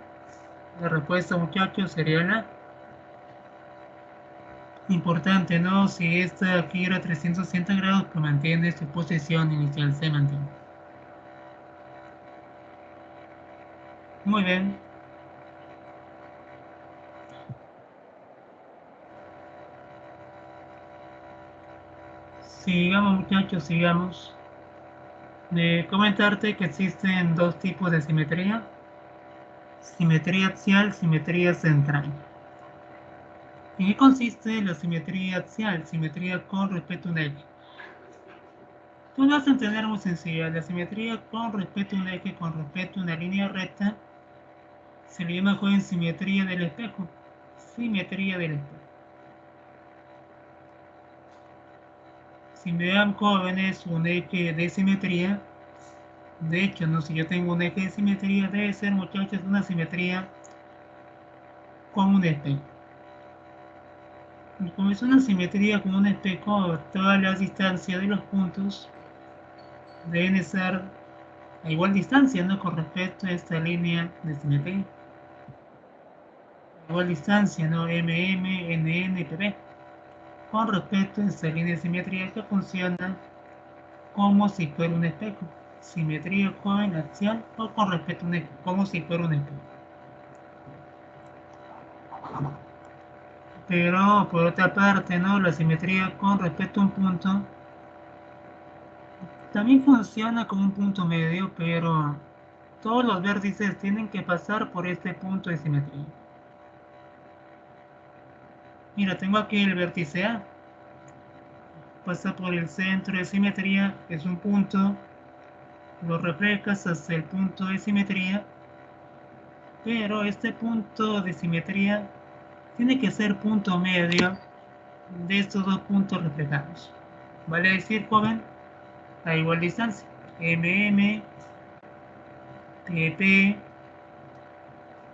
La respuesta, muchachos, sería la. Importante, ¿no? Si esta aquí era 360 grados, pues mantiene su posición inicial, se mantiene. Muy bien. Sigamos, muchachos, sigamos. De comentarte que existen dos tipos de simetría. Simetría axial, simetría central. ¿En qué consiste la simetría axial? Simetría con respecto a un eje. Tú vas a entender muy sencilla. La simetría con respecto a un eje, con respecto a una línea recta, se le llama, joven, simetría del espejo. Simetría del espejo. Si me dan, jóvenes, un eje de simetría, de hecho, no, si yo tengo un eje de simetría, debe ser, muchachos, una simetría con un espejo. Y como es una simetría con un espejo, todas las distancias de los puntos deben estar a igual distancia, ¿no? Con respecto a esta línea de simetría. A igual distancia, ¿no? MM, NN, PP. Con respecto a esta línea de simetría que funciona como si fuera un espejo. Simetría joven axial o con respecto a un espejo, como si fuera un espejo. Pero por otra parte, ¿no? La simetría con respecto a un punto también funciona como un punto medio, pero todos los vértices tienen que pasar por este punto de simetría. Mira, tengo aquí el vértice A, pasa por el centro de simetría, es un punto, lo reflejas hasta el punto de simetría, pero este punto de simetría tiene que ser punto medio de estos dos puntos reflejados. Vale decir, joven, a igual distancia. MM, PP,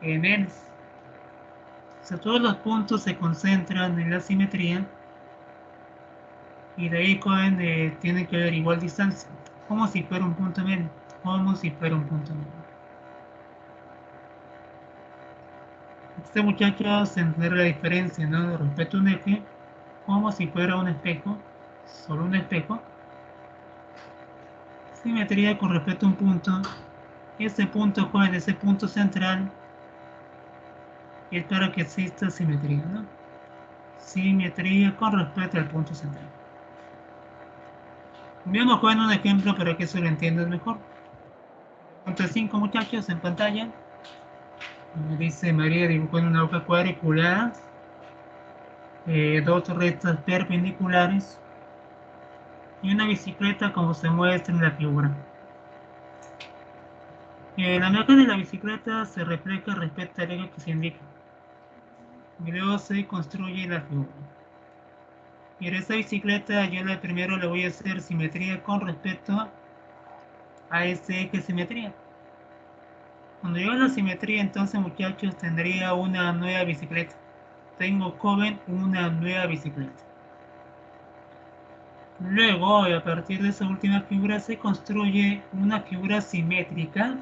NN. O sea, todos los puntos se concentran en la simetría y de ahí, joven, tiene que haber igual distancia, como si fuera un punto medio, como si fuera un punto medio. Este muchacho se entender la diferencia, ¿no? Respecto a un eje, como si fuera un espejo, solo un espejo. Simetría con respecto a un punto. Ese punto, joven, ese punto central, es para que exista simetría, ¿no? Simetría con respecto al punto central. Veamos, joven, un ejemplo para que eso lo entiendas mejor. Punto 5, muchachos, en pantalla. Me dice María dibujó en una hoja cuadriculada dos rectas perpendiculares y una bicicleta como se muestra en la figura. La marca de la bicicleta se refleja respecto al eje que se indica. Y luego se construye la figura. Y en esta bicicleta yo primero le voy a hacer simetría con respecto a este eje simetría. Cuando yo haga la simetría, entonces, muchachos, tendría una nueva bicicleta. Tengo, joven, una nueva bicicleta. Luego, a partir de esa última figura, se construye una figura simétrica,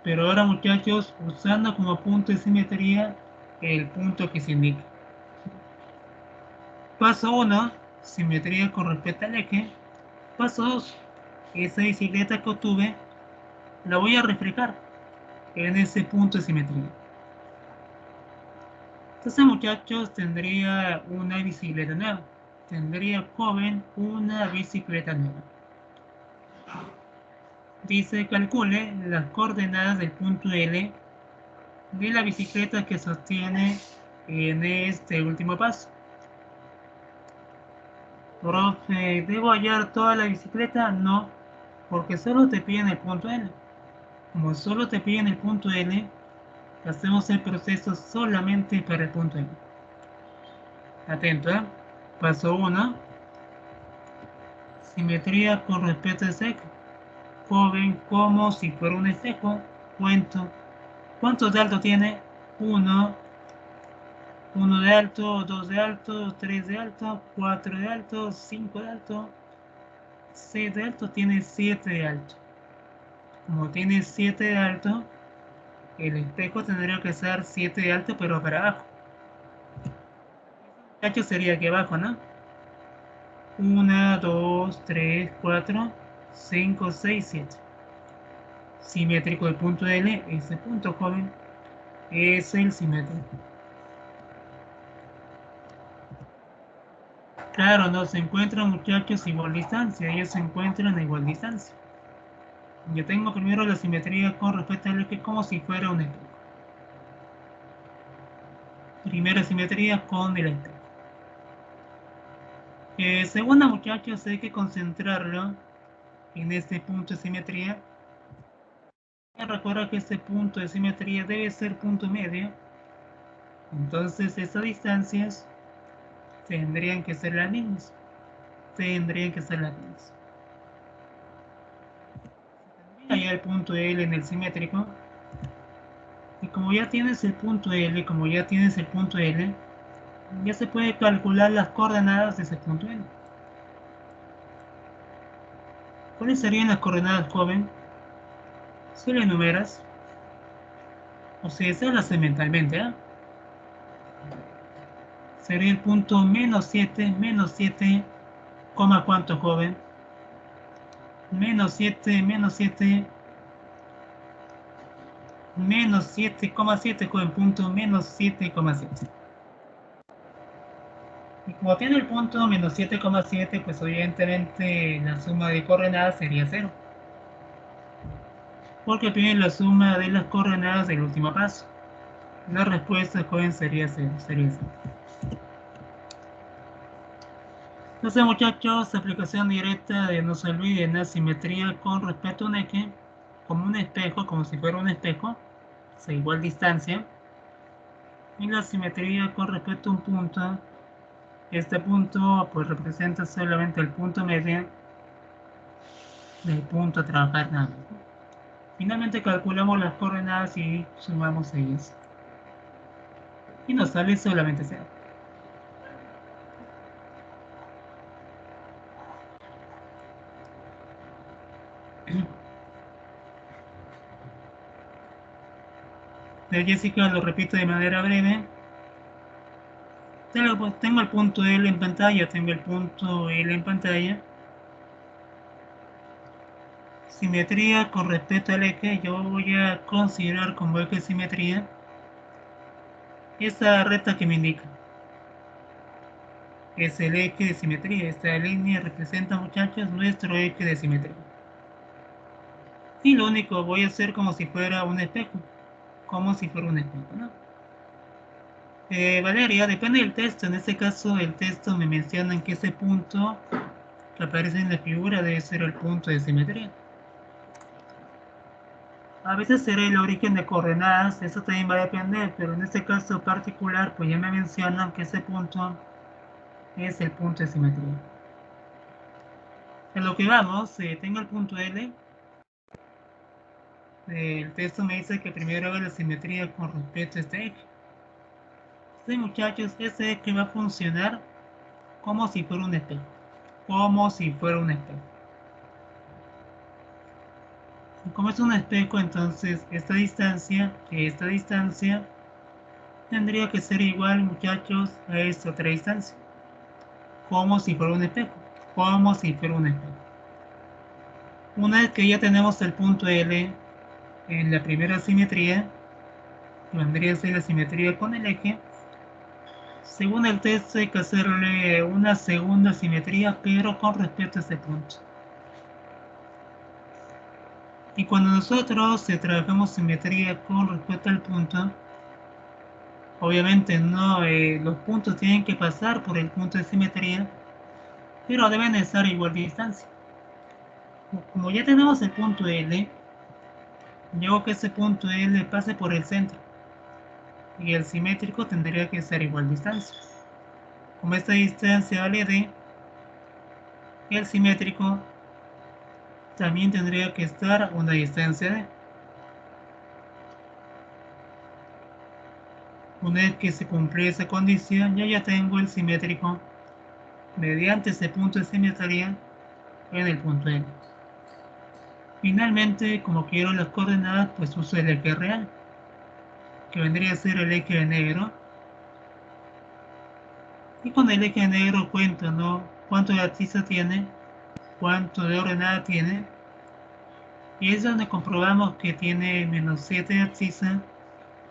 pero ahora, muchachos, usando como punto de simetría el punto que se indica. Paso 1, simetría con respecto al eje. Paso 2, esa bicicleta que obtuve la voy a reflejar en ese punto de simetría. Entonces, muchachos, tendría una bicicleta nueva. tendría joven una bicicleta nueva. Dice, calcule las coordenadas del punto L de la bicicleta que sostiene en este último paso. Profe, ¿debo hallar toda la bicicleta? No, porque solo te piden el punto L. Como solo te piden el punto L, hacemos el proceso solamente para el punto L. Atento, ¿eh? Paso 1. Simetría con respecto al eje. Joven como si fuera un espejo. Cuento. ¿Cuántos de alto tiene? 1. 1 de alto, 2 de alto, 3 de alto, 4 de alto, 5 de alto, 6 de alto, tiene 7 de alto. Como tiene 7 de alto, el espejo tendría que ser 7 de alto, pero para abajo. El muchacho sería aquí abajo, ¿no? 1, 2, 3, 4, 5, 6, 7. Simétrico del punto L, ese punto, joven, es el simétrico. Claro, no se encuentran muchachos igual distancia, ellos se encuentran a igual distancia. Yo tengo primero la simetría con respecto al eje como si fuera un espejo. Primera simetría con el espejo. Segunda, muchachos, hay que concentrarlo en este punto de simetría. Recuerda que este punto de simetría debe ser punto medio. Entonces estas distancias tendrían que ser las mismas. Tendrían que ser las mismas. Allá el punto L en el simétrico. Y como ya tienes el punto L, ya se puede calcular las coordenadas de ese punto L. ¿Cuáles serían las coordenadas, joven? Si lo enumeras, o si deseas las mentalmente, ¿eh? Sería el punto menos 7, coma cuánto, joven, menos 7, menos 7,7, joven, punto menos 7,7. Y como tiene el punto menos 7,7, pues evidentemente la suma de coordenadas sería 0. Porque tiene la suma de las coordenadas del último paso. La respuesta, joven, sería 0. Entonces, muchachos, aplicación directa de no se olviden la simetría con respecto a un eje, como un espejo, como si fuera un espejo, a igual distancia. Y la simetría con respecto a un punto, este punto pues representa solamente el punto medio del punto a trabajar nada más. Finalmente calculamos las coordenadas y sumamos ellas. Y nos sale solamente 0. De Jessica lo repito de manera breve. Tengo el punto L en pantalla, Simetría con respecto al eje, yo voy a considerar como eje de simetría esta recta que me indica. Es el eje de simetría. Esta línea representa, muchachos, nuestro eje de simetría. Y lo único voy a hacer como si fuera un espejo. Como si fuera un espejo, ¿no? Valeria, depende del texto. En este caso, el texto me menciona que ese punto que aparece en la figura debe ser el punto de simetría. A veces será el origen de coordenadas, eso también va a depender, pero en este caso particular, pues ya me mencionan que ese punto es el punto de simetría. En lo que vamos, tengo el punto L. El texto me dice que primero haga la simetría con respecto a este eje. Sí, muchachos, este eje va a funcionar como si fuera un espejo. Como si fuera un espejo. Y como es un espejo, entonces esta distancia tendría que ser igual, muchachos, a esta otra distancia. Como si fuera un espejo. Como si fuera un espejo. Una vez que ya tenemos el punto L en la primera simetría, que vendría a ser la simetría con el eje, Según el texto hay que hacerle una segunda simetría, pero con respecto a este punto. Y cuando nosotros trabajamos simetría con respecto al punto, obviamente no, los puntos tienen que pasar por el punto de simetría, pero deben estar a igual distancia. Como ya tenemos el punto L, yo que ese punto L pase por el centro y el simétrico tendría que estar a igual distancia. Como esta distancia vale D, el simétrico también tendría que estar a una distancia D. Una vez que se cumple esa condición, yo ya tengo el simétrico mediante ese punto de simetría en el punto L. Finalmente, como quiero las coordenadas, pues uso el eje real, que vendría a ser el eje negro. Y con el eje negro cuento, ¿no? Cuánto de abscisa tiene, cuánto de ordenada tiene. Y es donde comprobamos que tiene menos 7 de abscisa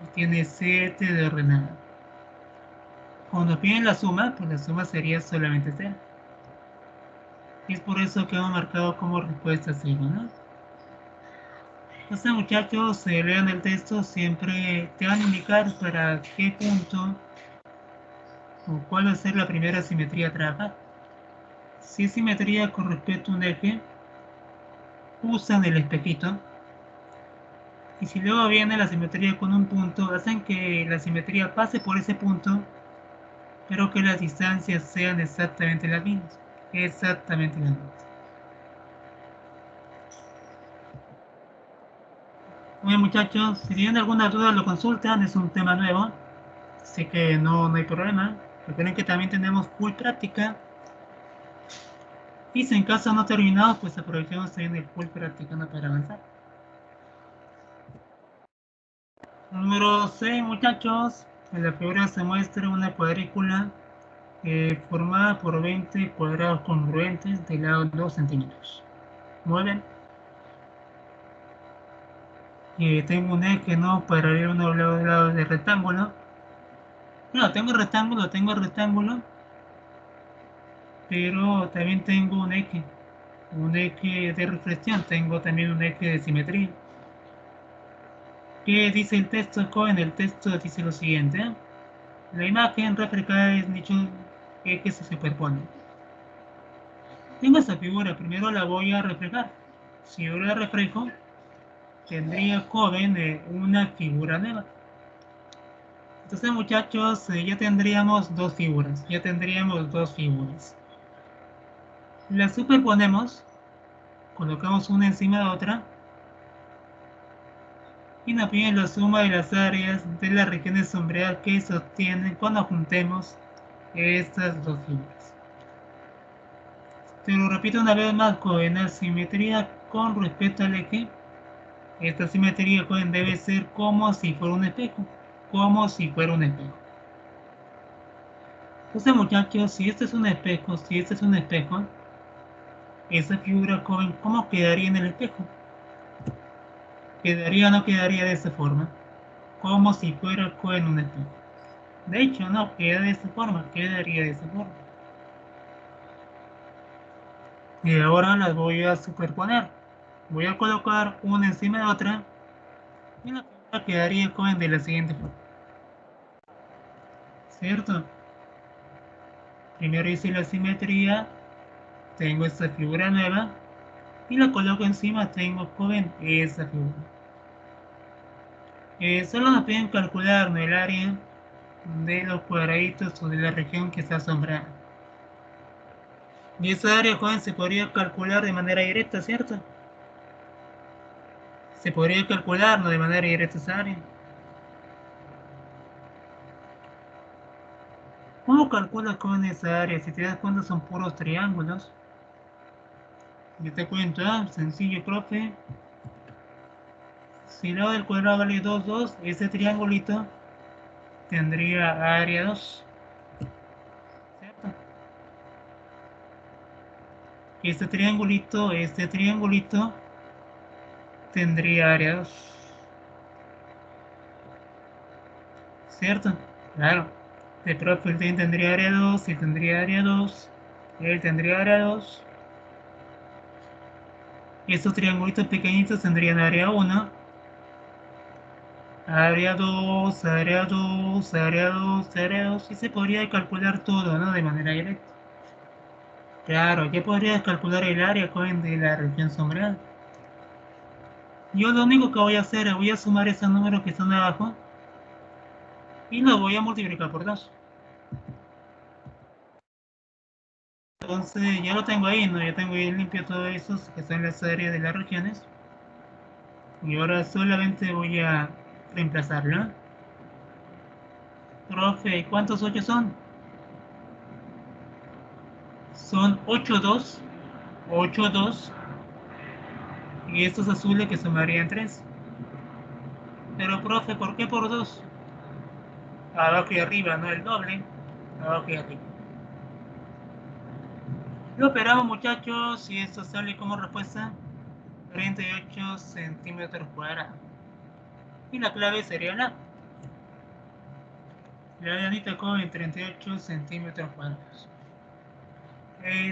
y tiene 7 de ordenada. Cuando piden la suma, pues la suma sería solamente 0. Y es por eso que hemos marcado como respuesta 0, ¿no? Entonces, muchachos, lean el texto, siempre te van a indicar para qué punto o cuál va a ser la primera simetría a trabajar. Si es simetría con respecto a un eje, usan el espejito. Y si luego viene la simetría con un punto, hacen que la simetría pase por ese punto, pero que las distancias sean exactamente las mismas. Exactamente las mismas. Bueno, muchachos, si tienen alguna duda lo consultan, es un tema nuevo, así que no hay problema. Recuerden que también tenemos full práctica. Y si en caso no terminado, pues aprovechemos también el full practicando para avanzar. Número 6, muchachos. En la figura se muestra una cuadrícula formada por 20 cuadrados congruentes de lado 2 centímetros. Muy bien. Tengo un eje no paralelo a un lado del rectángulo. No, tengo rectángulo, pero también tengo un eje de reflexión, tengo también un eje de simetría. ¿Qué dice el texto? En el texto dice lo siguiente. La imagen reflejada es dicho que se superpone. Tengo esta figura, primero la voy a reflejar. Si yo la reflejo, tendría joven una figura nueva. Entonces, muchachos, ya tendríamos dos figuras. Las superponemos, colocamos una encima de otra y nos piden la suma de las áreas de las regiones sombreadas que se obtienen cuando juntemos estas dos figuras. Te lo repito una vez más, joven, la simetría con respecto al eje. Esta simetría, joven, debe ser como si fuera un espejo. Como si fuera un espejo. Entonces, muchachos, si este es un espejo, esa figura, joven, ¿cómo quedaría en el espejo? ¿Quedaría o no quedaría de esa forma? Como si fuera, joven, un espejo. De hecho, no queda de esa forma, quedaría de esa forma. Y ahora las voy a superponer. Voy a colocar una encima de otra y la figura quedaría, joven, de la siguiente forma. ¿Cierto? Primero hice la simetría, tengo esta figura nueva y la coloco encima, tengo, joven, esa figura. Solo nos piden calcular, ¿no?, el área de los cuadraditos o de la región que está asombrada. Y esa área, joven, se podría calcular de manera directa, ¿cierto? Se podría calcular, ¿no?, de manera directa esa área. ¿Cómo calculas con esa área? Si te das cuenta son puros triángulos. Yo te cuento, sencillo, profe. Si lado del cuadrado vale 2, 2, ese triangulito tendría área 2, ¿cierto? Este triangulito tendría área 2, ¿cierto? Claro. El profe tendría área 2, él tendría área 2, él tendría área 2. Y estos triangulitos pequeñitos tendrían área 1, área 2, área 2, área 2, área 2, y se podría calcular todo, ¿no? De manera directa. Claro, ya podrías calcular el área Cohen de la región sombreada. Yo lo único que voy a hacer es voy a sumar esos números que están abajo y los voy a multiplicar por 2. Entonces ya lo tengo ahí, ¿no? Ya tengo ahí limpio todos esos que son las áreas de las regiones. Y ahora solamente voy a reemplazarlo. Profe, ¿cuántos 8 son? Son 8, 2, 8, 2. Y estos azules que sumarían 3. Pero profe, ¿por qué por 2? Abajo y arriba, no el doble. Abajo y arriba. Lo operamos, muchachos, y esto sale como respuesta 38 centímetros cuadrados. Y la clave sería la llanita con 38 centímetros cuadrados.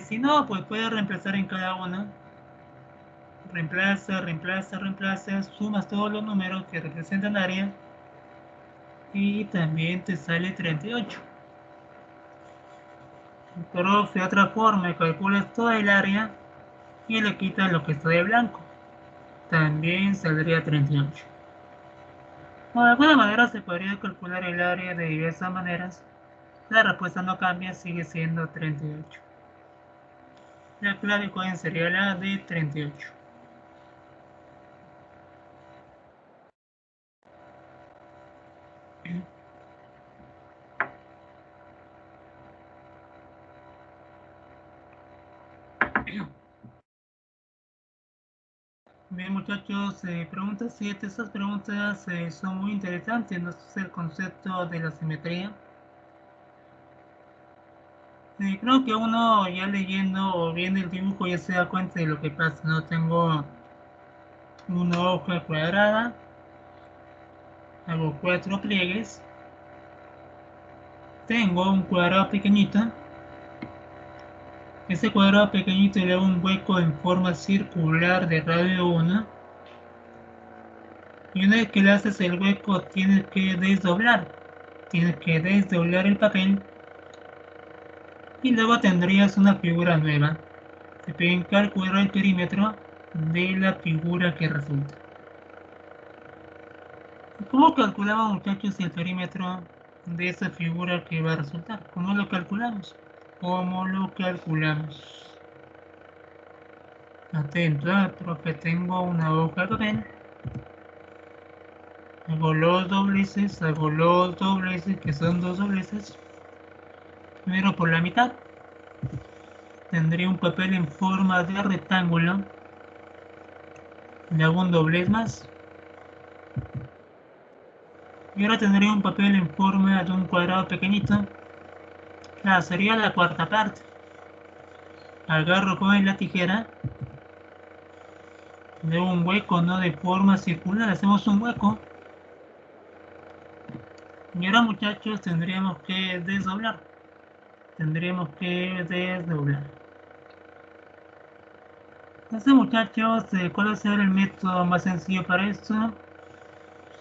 Si no, pues puedes reemplazar en cada una. Reemplaza, reemplaza, reemplaza, sumas todos los números que representan área y también te sale 38. Pero de otra forma, calculas toda el área y le quitas lo que está de blanco. También saldría 38. De alguna manera se podría calcular el área de diversas maneras. La respuesta no cambia, sigue siendo 38. La clave Cohen sería la de 38. Bien, muchachos, pregunta 7. Estas preguntas son muy interesantes. No es el concepto de la simetría. Creo que uno ya leyendo o viendo el dibujo ya se da cuenta de lo que pasa. No tengo una hoja cuadrada, hago 4 pliegues, tengo un cuadrado pequeñito. Ese cuadrado pequeñito le hago un hueco en forma circular de radio 1. Y una vez que le haces el hueco, tienes que desdoblar. Tienes que desdoblar el papel y luego tendrías una figura nueva. Te piden calcular el perímetro de la figura que resulta. ¿Cómo calculamos, muchachos, el perímetro de esa figura que va a resultar? ¿Cómo lo calculamos? ¿Cómo lo calculamos? Atento, profe, tengo una hoja de papel. Hago los dobleces, que son 2 dobleces. Primero por la mitad. Tendría un papel en forma de rectángulo. Le hago un doblez más. Y ahora tendría un papel en forma de un cuadrado pequeñito. Claro, sería la cuarta parte. Agarro con la tijera. Le hago un hueco, ¿no? De forma circular. Hacemos un hueco. Y ahora, muchachos, tendríamos que desdoblar. Entonces, muchachos, ¿cuál va a ser el método más sencillo para esto?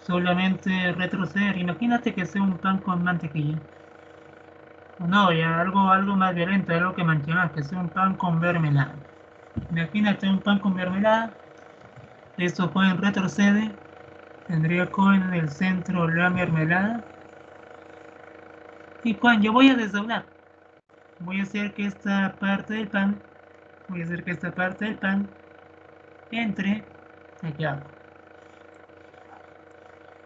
Solamente retroceder. Imagínate que sea un pan con mantequilla. No, ya algo más violento, algo que mancha que sea un pan con mermelada. Imagínate un pan con mermelada. Esto Cohen retrocede. Tendría Cohen en el centro la mermelada. Y Cohen, yo voy a desdoblar. Voy a hacer que esta parte del pan entre aquí abajo.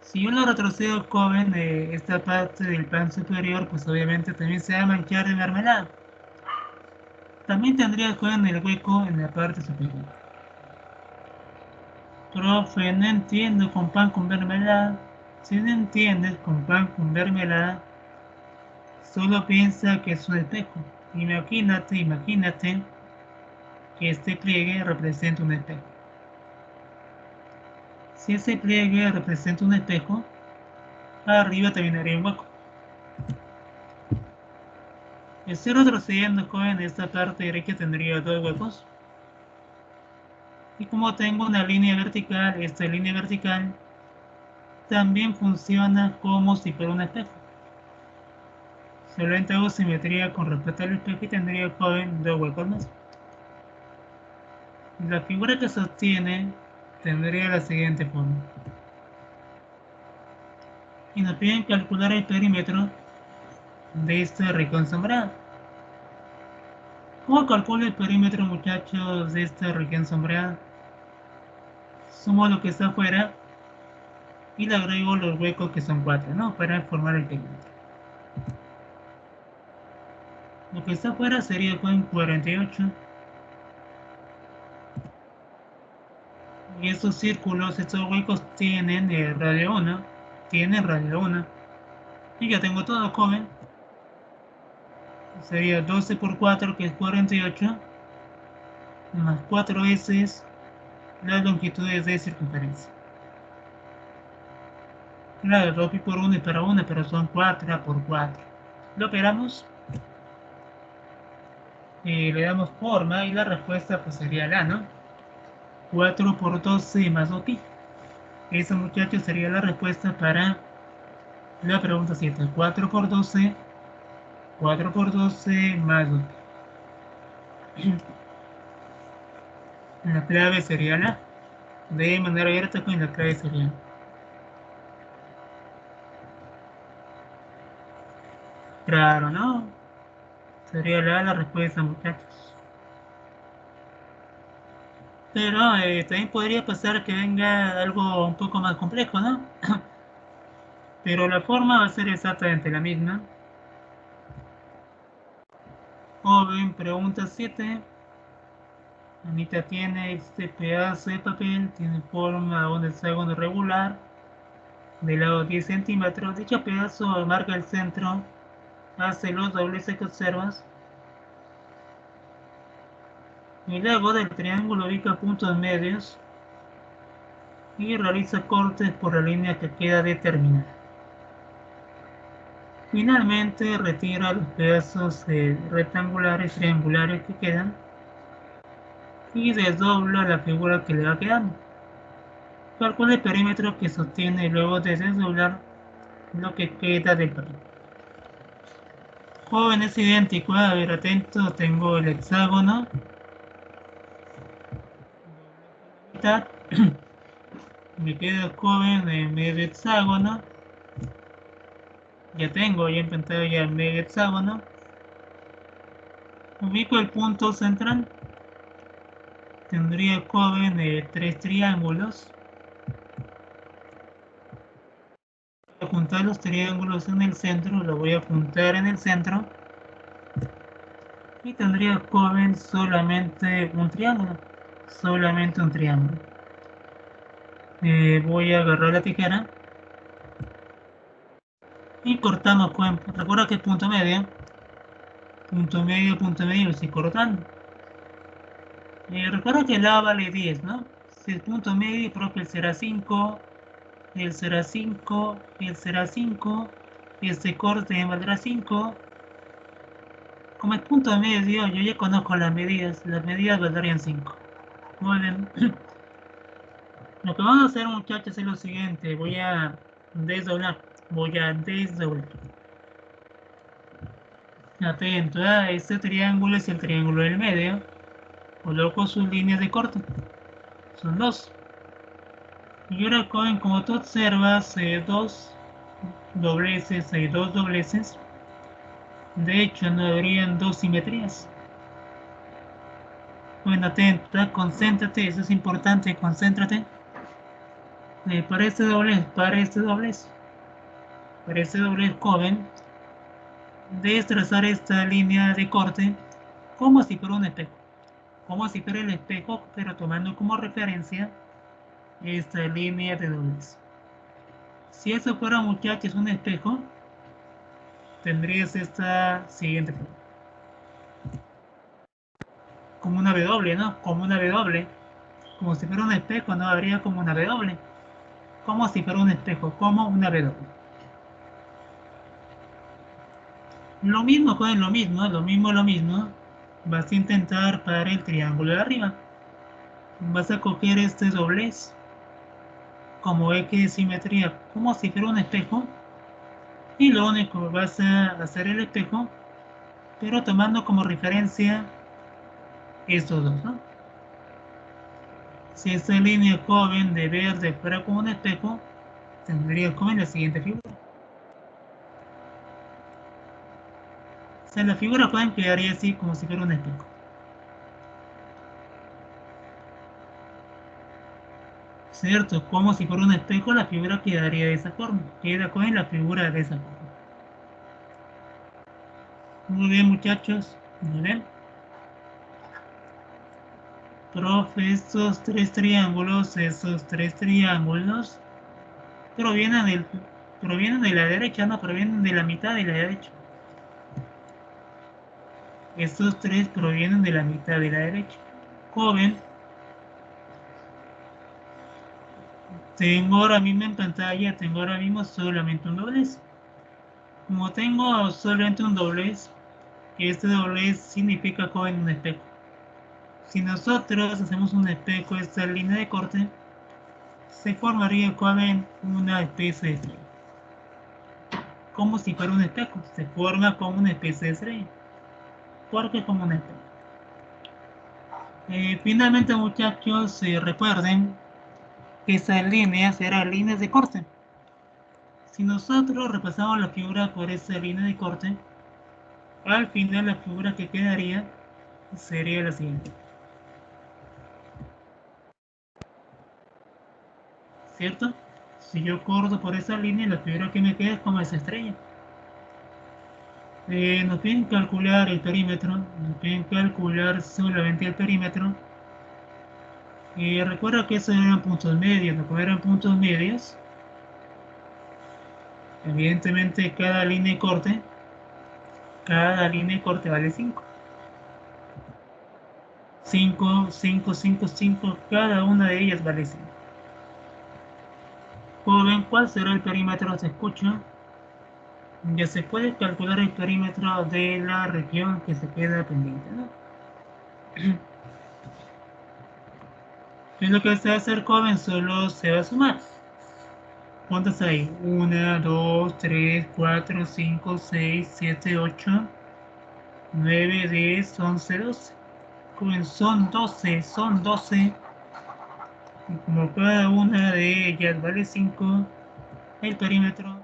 Si yo lo retrocedo Cohen de esta parte del pan superior, pues obviamente también se va a manchar de mermelada. También tendría Cohen el hueco en la parte superior. Profe, no entiendo con pan con mermelada. Si no entiendes con pan con mermelada, solo piensa que es un espejo. Imagínate que este pliegue representa un espejo. Si ese pliegue representa un espejo, arriba también haría un hueco. Estoy retrocediendo, joven. Esta parte derecha tendría dos huecos. Y como tengo una línea vertical, esta línea vertical también funciona como si fuera un espejo. Solamente hago simetría con respecto al espejo y tendría, joven, dos huecos más. La figura que sostiene tendría la siguiente forma. Y nos piden calcular el perímetro de esta región sombreada. ¿Cómo calculo el perímetro, muchachos, de esta región sombreada? Sumo lo que está afuera y le agrego los huecos que son 4, ¿no? Para formar el perímetro. Lo que está afuera sería con 48. Y estos círculos, estos huecos tienen radio 1. Tienen radio 1. Y ya tengo todo, joven. Sería 12 por 4, que es 48. Más 4 veces las longitudes de circunferencia. Claro, 2 pi por 1 es para 1, pero son 4 por 4. Lo operamos y le damos forma y la respuesta pues sería la, ¿no? 4 por 12 más 2 pi. Esa, muchachos, sería la respuesta para la pregunta 7. 4 por 12, 4 por 12 más 2 pi. La clave sería la. De manera abierta con la clave sería. Claro, ¿no? Sería la respuesta, muchachos. Pero también podría pasar que venga algo un poco más complejo, ¿no? Pero la forma va a ser exactamente la misma. Joven, pregunta 7. Anita tiene este pedazo de papel, tiene forma de un hexágono regular, de lado 10 centímetros. Dicho pedazo marca el centro, hace los dobleces que observas, y luego del triángulo ubica puntos medios y realiza cortes por la línea que queda determinada. Finalmente retira los pedazos rectangulares, triangulares que quedan y desdobla la figura que le va quedando. Calcula el perímetro que sostiene luego de desdoblar lo que queda del perímetro. Joven, es idéntico, a ver, atento, tengo el hexágono, mitad, me queda, joven, en medio hexágono, ya tengo ahí en pantalla el medio hexágono, ubico el punto central, tendría, joven, tres triángulos. Voy a juntar los triángulos en el centro, lo voy a juntar en el centro y tendría, joven, solamente un triángulo, solamente un triángulo. Voy a agarrar la tijera y cortamos, joven. Recuerda que el punto medio, lo estoy cortando. Recuerda que el A vale 10, ¿no? Si el punto medio, creo que él será 5, él será 5, él será 5, y este corte valdrá 5. Como el punto medio, yo ya conozco las medidas valdrían 5. Muy bien. Lo que vamos a hacer, muchachos, es lo siguiente. Voy a desdoblar. Atento, este triángulo es el triángulo del medio. Coloco sus líneas de corte. Son dos. Y ahora, como tú observas, dos dobleces, hay dos dobleces. De hecho, no habrían dos simetrías. Bueno, atenta, concéntrate, eso es importante, concéntrate. Para este doblez, joven, debes trazar esta línea de corte como si fuera un espejo. Como si fuera el espejo, pero tomando como referencia esta línea de doblez. Si eso fuera, muchachos, un espejo, tendrías esta siguiente forma. Como una W, ¿no? Como una W. Como si fuera un espejo, no habría como una W. Como si fuera un espejo, como una W. Lo mismo con lo mismo. Vas a intentar parar el triángulo de arriba. Vas a coger este doblez como eje de simetría, como si fuera un espejo. Y lo único que vas a hacer el espejo, pero tomando como referencia estos dos, ¿no? Si esta línea joven de verde fuera como un espejo, tendría como en la siguiente figura. O sea, la figura joven quedaría así como si fuera un espejo. ¿Cierto? Como si fuera un espejo, la figura quedaría de esa forma. Queda con la figura de esa forma. Muy bien, muchachos. Muy bien. Profe, esos tres triángulos provienen del, provienen de la derecha, no provienen de la mitad de la derecha. Estos tres provienen de la mitad de la derecha. Joven, tengo ahora mismo en pantalla, tengo ahora mismo solamente un doblez. Como tengo solamente un doblez, este doblez significa joven un espejo. Si nosotros hacemos un espejo, esta línea de corte, se formaría joven una especie de estrella. Como si fuera un espejo, se forma como una especie de estrella. Porque es como un espejo. Finalmente, muchachos, recuerden que esas líneas eran líneas de corte. Si nosotros repasamos la figura por esa línea de corte, al final la figura que quedaría sería la siguiente. ¿Cierto? Si yo corto por esa línea, la figura que me queda es como esa estrella. Nos piden calcular el perímetro, nos piden calcular solamente el perímetro. Recuerda que esos eran puntos medios, ¿no? Como eran puntos medios, evidentemente cada línea de corte vale 5. 5, 5, 5, 5, cada una de ellas vale 5. Joven, ¿cuál será el perímetro? ¿Se escucha? Ya se puede calcular el perímetro de la región que se queda pendiente, ¿no? ¿Qué es lo que se va a hacer, joven? Solo se va a sumar. ¿Cuántas hay? 1, 2, 3, 4, 5, 6, 7, 8, 9, 10, 11, 12. Joven, son 12. Y como cada una de ellas vale 5, el perímetro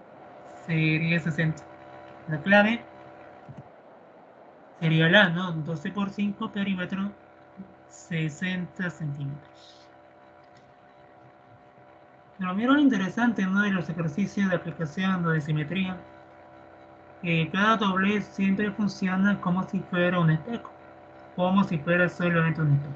sería 60. La clave sería la, ¿no? 12 por 5, perímetro, 60 centímetros. Pero mira lo interesante, ¿no? De los ejercicios de aplicación o de simetría, que cada doblez siempre funciona como si fuera un espejo, como si fuera solamente un espejo.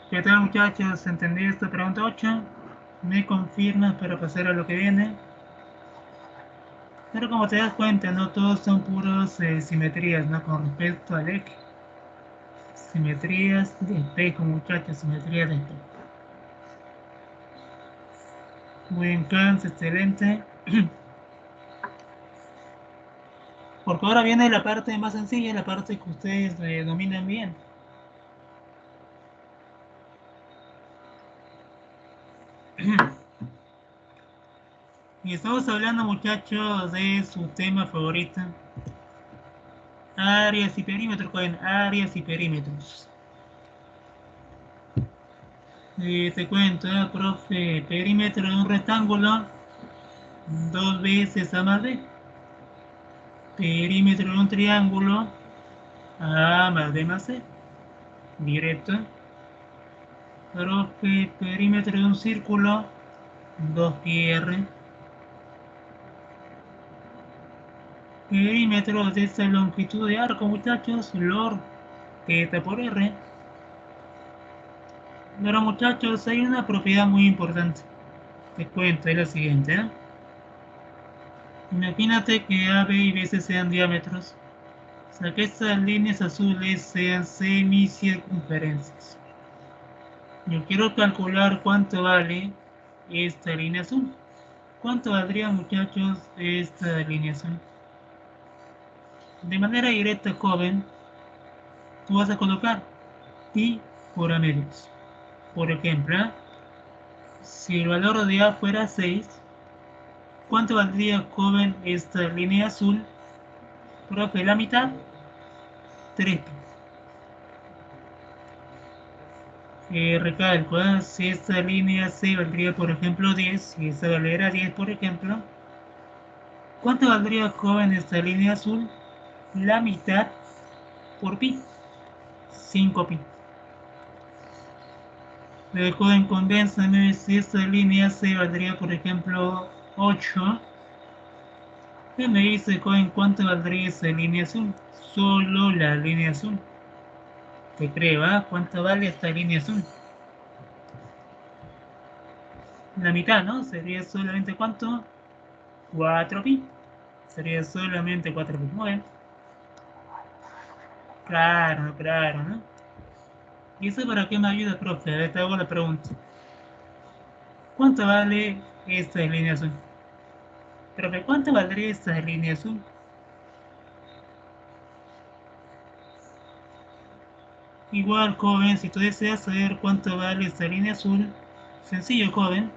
¿Qué tal, muchachos? ¿Entendí esta pregunta 8? ¿Me confirmas para pasar a lo que viene? Pero como te das cuenta, no todos son puros simetrías, ¿no? Con respecto al eje. Simetrías de espejo, muchachos, simetrías de espejo. Muy bien, Cans, excelente. Porque ahora viene la parte más sencilla, la parte que ustedes dominan bien. Y estamos hablando, muchachos, de su tema favorito. Áreas y perímetros, joven, áreas y perímetros. Te cuento, profe, perímetro de un rectángulo, 2 veces A más B. Perímetro de un triángulo, A más B más C. Directo. Profe, perímetro de un círculo, 2πr. Perímetro de esta longitud de arco, muchachos, log θ por r. Pero, muchachos, hay una propiedad muy importante. Te cuento, es la siguiente, ¿eh? Imagínate que AB y BC sean diámetros. O sea, que estas líneas azules sean semicircunferencias. Yo quiero calcular cuánto vale esta línea azul. ¿Cuánto valdría, muchachos, esta línea azul? De manera directa, joven, tú vas a colocar pi por a medios. Por ejemplo, si el valor de A fuera 6, ¿cuánto valdría, joven, esta línea azul? Profe, la mitad, 3pi. Recalco, si esta línea C valdría, por ejemplo, 10, si esta valiera 10, por ejemplo, ¿cuánto valdría, joven, esta línea azul? La mitad por pi, 5pi. Joven, convénzame si esta línea C valdría, por ejemplo, 8. ¿Qué me dice, joven, cuánto valdría esa línea azul? Solo la línea azul. Te creo, ¿ah? ¿Cuánto vale esta línea azul? La mitad, ¿no? Sería solamente ¿cuánto? 4pi. Sería solamente 4pi. Muy bien. Claro, claro, ¿no? ¿Y eso para qué me ayuda, profe? A ver, te hago la pregunta. ¿Cuánto vale esta línea azul? Profe, ¿cuánto valdría esta línea azul? Igual, joven, si tú deseas saber cuánto vale esta línea azul, sencillo, joven,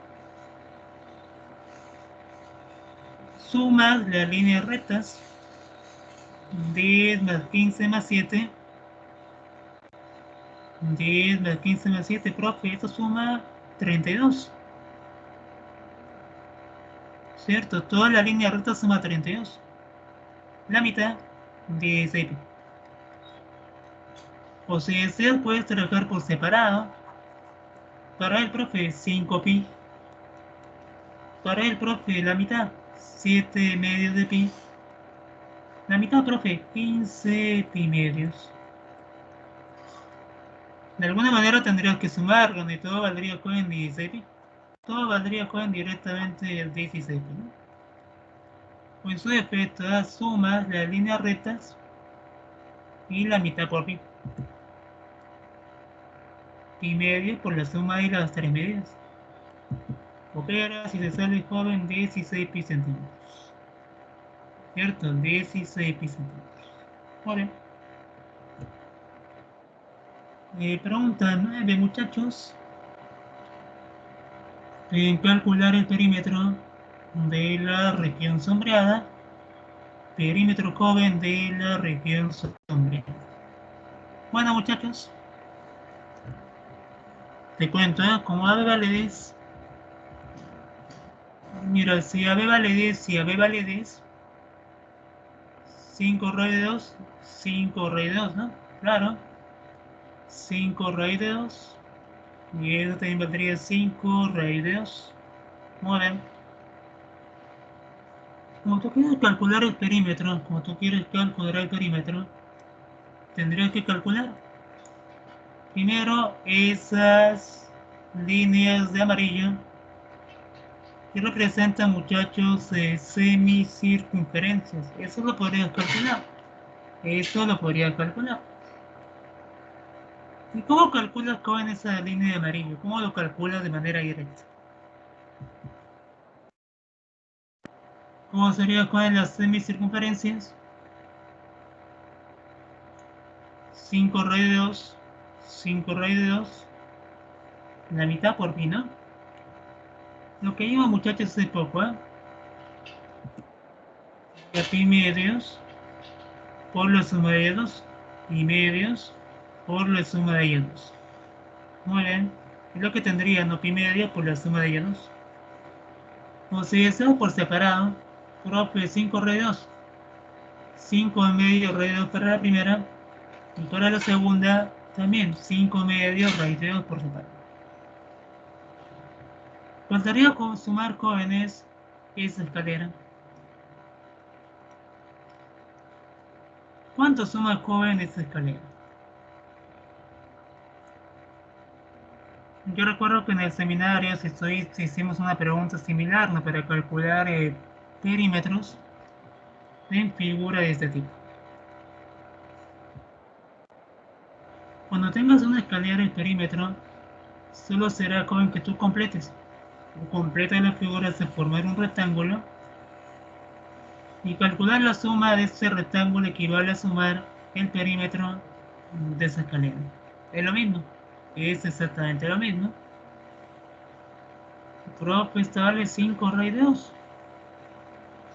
sumas las líneas rectas, 10 más 15 más 7, 10 más 15 más 7, profe, esto suma 32, ¿cierto? Toda la línea recta suma 32, la mitad, 16. O si deseas, puedes trabajar por separado. Para el profe, 5pi. Para el profe, la mitad, 7 medios de pi. La mitad, profe, 15 pi medios. De alguna manera tendrías que sumar, donde todo valdría con 16 pi. Todo valdría con directamente el 16 pi, ¿no? O en su defecto, sumas las líneas rectas y la mitad por pi. Pi medio por la suma de las 3 medias. Opera si se sale joven 16 pi centímetros. ¿Cierto? 16 pi centímetros. Vale. Pregunta 9, muchachos. En calcular el perímetro de la región sombreada. Perímetro joven de la región sombreada. Bueno, muchachos, te cuento, como AB vale 10. Mira, si AB vale 10, 5 raíz de 2, 5 raíz de 2, ¿no? Claro, 5 raíz de 2. Y eso también valdría 5 raíz de 2. Muy bien. Como tú quieres calcular el perímetro, tendrías que calcular primero esas líneas de amarillo que representan, muchachos, semicircunferencias. Eso lo podrías calcular. Eso lo podrías calcular. ¿Y cómo calculas con esa línea de amarillo? ¿Cómo lo calculas de manera directa? ¿Cómo sería con las semicircunferencias? 5 raíz de 2, 5 raíz de 2, la mitad por pi, ¿no? Lo que lleva, muchachos, es poco, ¿eh? A pi medios por la suma de ellos y medios por la suma de ellos. Muy bien. Es lo que tendría, ¿no? Pi media por la suma de ellos. O si deseo por separado, profe 5 raíz de 2. 5 medio raíz de 2 para la primera y para la segunda también 5 medio raíz de 2 por separado. Faltaría sumar, jóvenes, esa escalera. ¿Cuánto suma, joven, esa escalera? Yo recuerdo que en el seminario hicimos una pregunta similar, ¿no? Para calcular perímetros en figura de este tipo. Cuando tengas una escalera el perímetro, solo será, joven, que tú completes. completa de la figura es formar un rectángulo y calcular la suma de este rectángulo equivale a sumar el perímetro de esa escalera. Es lo mismo, es exactamente lo mismo. Profe, esta vale 5 raíz de 2.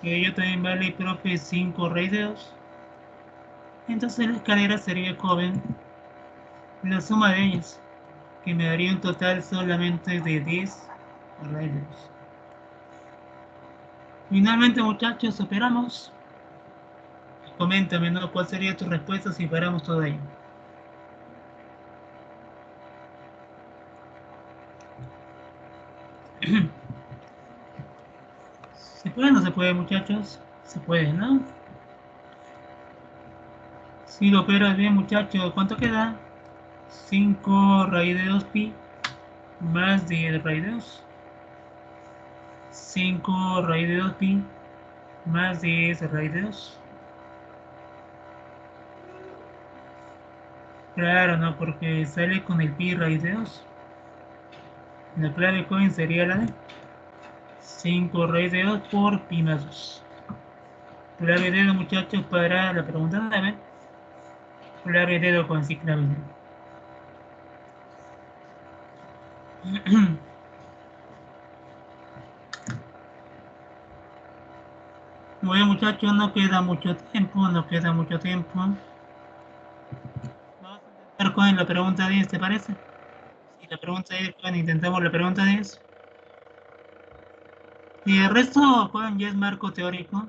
Y ello también vale, profe, 5 raíz de 2. Entonces la escalera sería, joven, la suma de ellas, que me daría un total solamente de 10 raíz de 2. Finalmente, muchachos, operamos. Coméntame, ¿no? ¿Cuál sería tu respuesta si operamos todo ello? ¿Se puede o no se puede, muchachos? Se puede, ¿no? Si lo operas bien, muchachos, ¿cuánto queda? 5 raíz de 2 pi más 10 raíz de 2. 5 raíz de 2 pi más 10 raíz de 2. Claro, no, porque sale con el pi raíz de 2. La clave coin sería la de 5 raíz de 2 por pi más 2. Clave dedo, muchachos, para la pregunta 9. Clave dedo con sí, clave dedo. Bueno, muchachos, no queda mucho tiempo, no queda mucho tiempo. Vamos a intentar con la pregunta 10, ¿te parece? Si la pregunta 10, bueno, intentamos la pregunta 10. Y el resto, Juan, ya es marco teórico.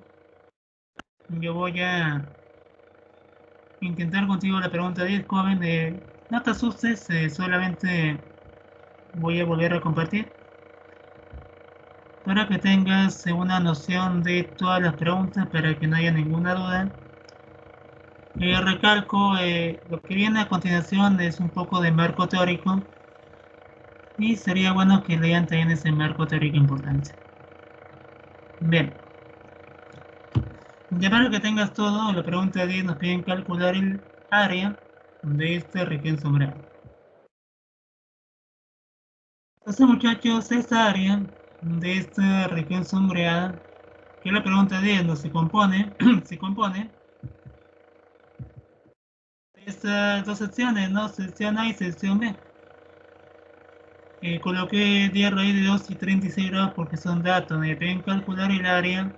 Yo voy a intentar contigo la pregunta 10, joven. No te asustes, solamente voy a volver a compartir para que tengas una noción de todas las preguntas, para que no haya ninguna duda. Recalco, lo que viene a continuación es un poco de marco teórico y sería bueno que lean también ese marco teórico importante. Bien, ya para que tengas todo, la pregunta 10 nos piden calcular el área de esta región sombreada. Entonces, muchachos, esta área de esta región sombreada, que la pregunta 10 no se compone, se compone de estas dos secciones, ¿no? Sección A y sección B. Coloqué 10 raíz de 2 y 36 grados porque son datos. Me piden calcular el área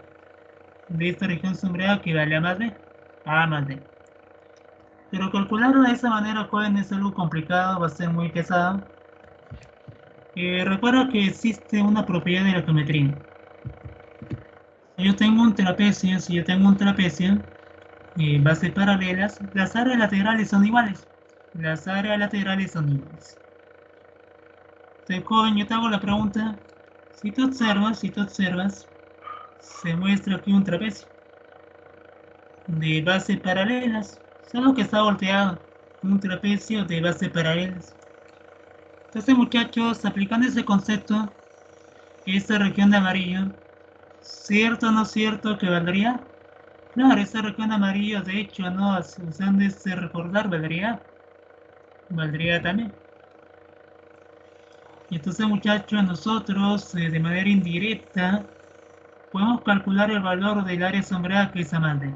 de esta región sombreada que vale A más B. A más B. Pero calcularlo de esa manera, joven, es algo complicado, va a ser muy pesado. Recuerda que existe una propiedad de la geometría. Si yo tengo un trapecio, bases paralelas, las áreas laterales son iguales. Las áreas laterales son iguales. Entonces, joven, yo te hago la pregunta. Si tú observas, se muestra aquí un trapecio de bases paralelas, solo que está volteado. Un trapecio de bases paralelas. Entonces, muchachos, aplicando ese concepto, esta región de amarillo, ¿cierto o no cierto que valdría? Claro, esta región de amarillo, de hecho, no, usando ese recordar, valdría también. Y entonces, muchachos, nosotros, de manera indirecta, podemos calcular el valor del área sombreada que es A más B.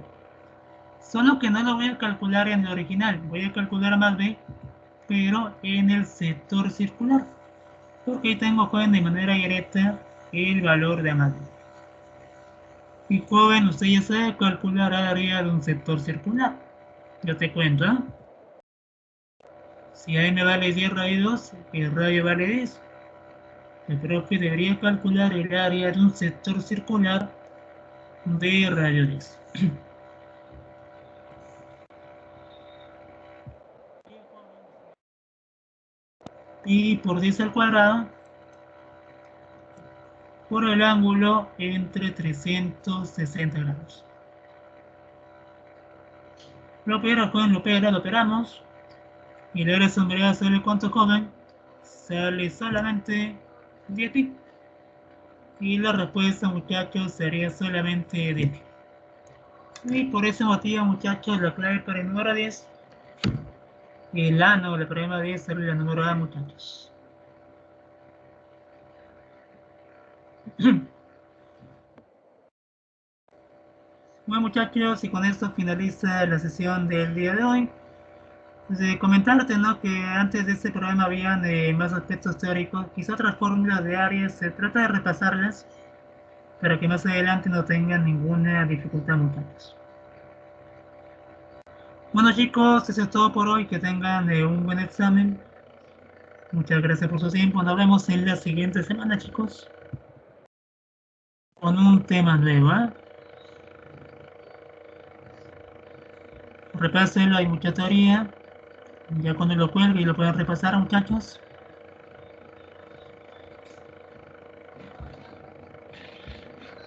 Solo que no lo voy a calcular en el original, voy a calcular más B, pero en el sector circular. Porque ahí tengo, joven, de manera directa el valor de A más B. Y joven, usted ya sabe calcular área de un sector circular. Yo te cuento, ¿eh? Si A me vale 10 raíz 2, el radio vale 10. Yo creo que debería calcular el área de un sector circular de radio 10. Y por 10 al cuadrado por el ángulo entre 360 grados. Lo opera, joven, lo operamos. Y la área sombreada sale cuánto, joven. Sale solamente 10 pi. Y la respuesta, muchachos, sería solamente 10 pi. Y por ese motivo, muchachos, la clave para el número 10, el ano, la problema 10 sería el número A, muchachos. Bueno muchachos, y con esto finaliza la sesión del día de hoy. Pues, comentarte, ¿no? Que antes de este programa habían más aspectos teóricos, quizá otras fórmulas de Aries, se trata de repasarlas para que más adelante no tengan ninguna dificultad muchachos. Bueno chicos, eso es todo por hoy, que tengan un buen examen. Muchas gracias por su tiempo, nos vemos en la siguiente semana chicos, con un tema nuevo, ¿eh? Repásenlo, hay mucha teoría. Ya cuando lo cuelgue y lo pueden repasar, muchachos.